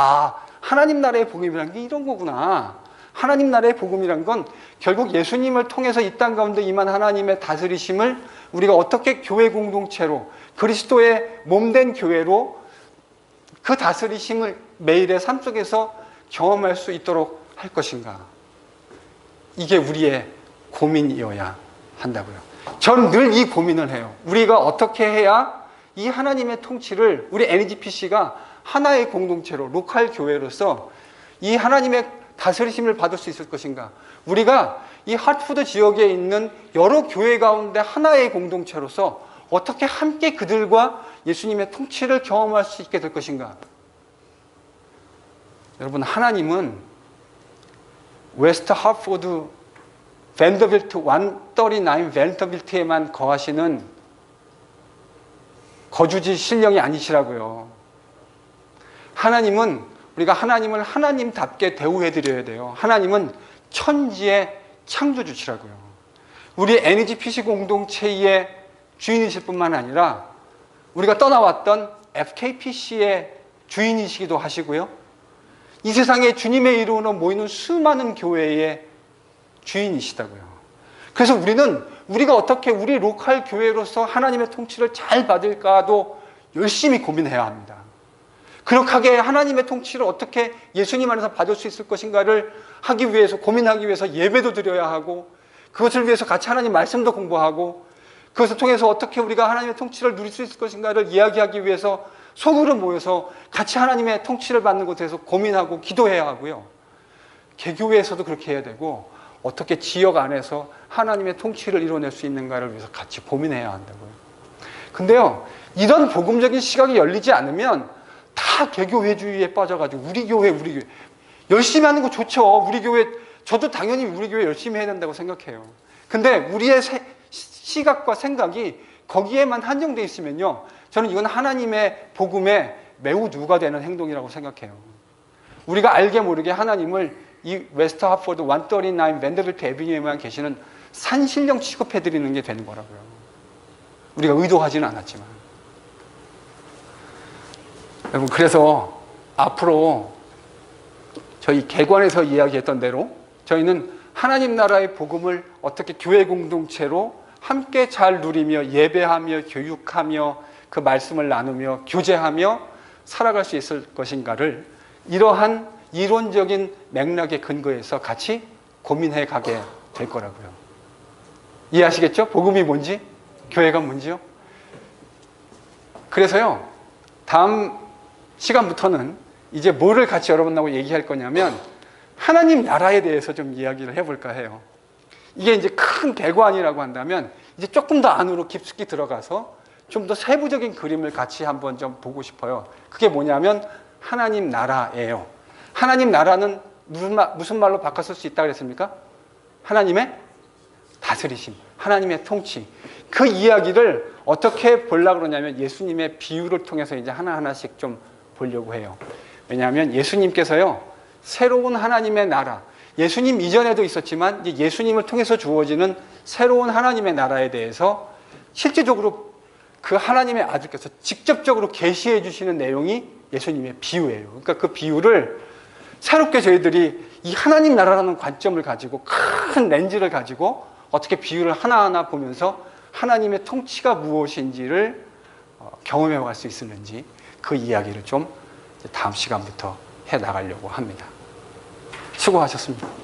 하나님 나라의 복음이란 게 이런 거구나. 하나님 나라의 복음이란 건 결국 예수님을 통해서 이 땅 가운데 임한 하나님의 다스리심을 우리가 어떻게 교회 공동체로 그리스도의 몸된 교회로 그 다스리심을 매일의 삶 속에서 경험할 수 있도록 할 것인가. 이게 우리의 고민이어야 한다고요. 저는 늘 이 고민을 해요. 우리가 어떻게 해야 이 하나님의 통치를 우리 NGPC가 하나의 공동체로 로컬 교회로서 이 하나님의 다스리심을 받을 수 있을 것인가. 우리가 이 하트푸드 지역에 있는 여러 교회 가운데 하나의 공동체로서 어떻게 함께 그들과 예수님의 통치를 경험할 수 있게 될 것인가. 여러분, 하나님은 웨스트 하트포드 밴더빌트 139 밴더빌트에만 거하시는 거주지 신령이 아니시라고요. 하나님은 우리가 하나님을 하나님답게 대우해드려야 돼요. 하나님은 천지의 창조주시라고요. 우리 NGPC 공동체의 주인이실 뿐만 아니라 우리가 떠나왔던 FKPC의 주인이시기도 하시고요. 이 세상에 주님의 이름으로 모이는 수많은 교회의 주인이시다고요. 그래서 우리가 어떻게 우리 로컬 교회로서 하나님의 통치를 잘 받을까도 열심히 고민해야 합니다. 그렇게 하나님의 통치를 어떻게 예수님 안에서 받을 수 있을 것인가를 하기 위해서, 고민하기 위해서 예배도 드려야 하고, 그것을 위해서 같이 하나님 말씀도 공부하고, 그것을 통해서 어떻게 우리가 하나님의 통치를 누릴 수 있을 것인가를 이야기하기 위해서 소그룹 모여서 같이 하나님의 통치를 받는 것에서 고민하고 기도해야 하고요. 개교회에서도 그렇게 해야 되고, 어떻게 지역 안에서 하나님의 통치를 이뤄낼 수 있는가를 위해서 같이 고민해야 한다고요. 근데요, 이런 복음적인 시각이 열리지 않으면 다 개교회주의에 빠져가지고 우리 교회 열심히 하는 거 좋죠. 우리 교회, 저도 당연히 우리 교회 열심히 해야 된다고 생각해요. 근데 우리의 시각과 생각이 거기에만 한정되어 있으면요, 저는 이건 하나님의 복음에 매우 누가되는 행동이라고 생각해요. 우리가 알게 모르게 하나님을 이 웨스트 하포드 139 밴더빌트 애비뉴에만 계시는 산신령 취급해드리는 게 되는 거라고요. 우리가 의도하지는 않았지만. 여러분, 그래서 앞으로 저희 개관에서 이야기했던 대로 저희는 하나님 나라의 복음을 어떻게 교회 공동체로 함께 잘 누리며 예배하며 교육하며 그 말씀을 나누며 교제하며 살아갈 수 있을 것인가를 이러한 이론적인 맥락에 근거해서 같이 고민해 가게 될 거라고요. 이해하시겠죠? 복음이 뭔지, 교회가 뭔지요? 그래서요, 다음 시간부터는 이제 뭐를 같이 여러분하고 얘기할 거냐면 하나님 나라에 대해서 좀 이야기를 해볼까 해요. 이게 이제 큰 대관이라고 한다면 이제 조금 더 안으로 깊숙이 들어가서 좀 더 세부적인 그림을 같이 한번 좀 보고 싶어요. 그게 뭐냐면 하나님 나라예요. 하나님 나라는 무슨 말로 바꿨을 수 있다고 그랬습니까? 하나님의 다스리심, 하나님의 통치. 그 이야기를 어떻게 보려고 그러냐면 예수님의 비유를 통해서 이제 하나하나씩 좀 보려고 해요. 왜냐하면 예수님께서요, 새로운 하나님의 나라, 예수님 이전에도 있었지만 예수님을 통해서 주어지는 새로운 하나님의 나라에 대해서 실제적으로 그 하나님의 아들께서 직접적으로 계시해 주시는 내용이 예수님의 비유예요. 그러니까 그 비유를 새롭게 저희들이 이 하나님 나라라는 관점을 가지고 큰 렌즈를 가지고 어떻게 비유를 하나하나 보면서 하나님의 통치가 무엇인지를 경험해 갈 수 있었는지 그 이야기를 좀 다음 시간부터 해 나가려고 합니다. 수고하셨습니다.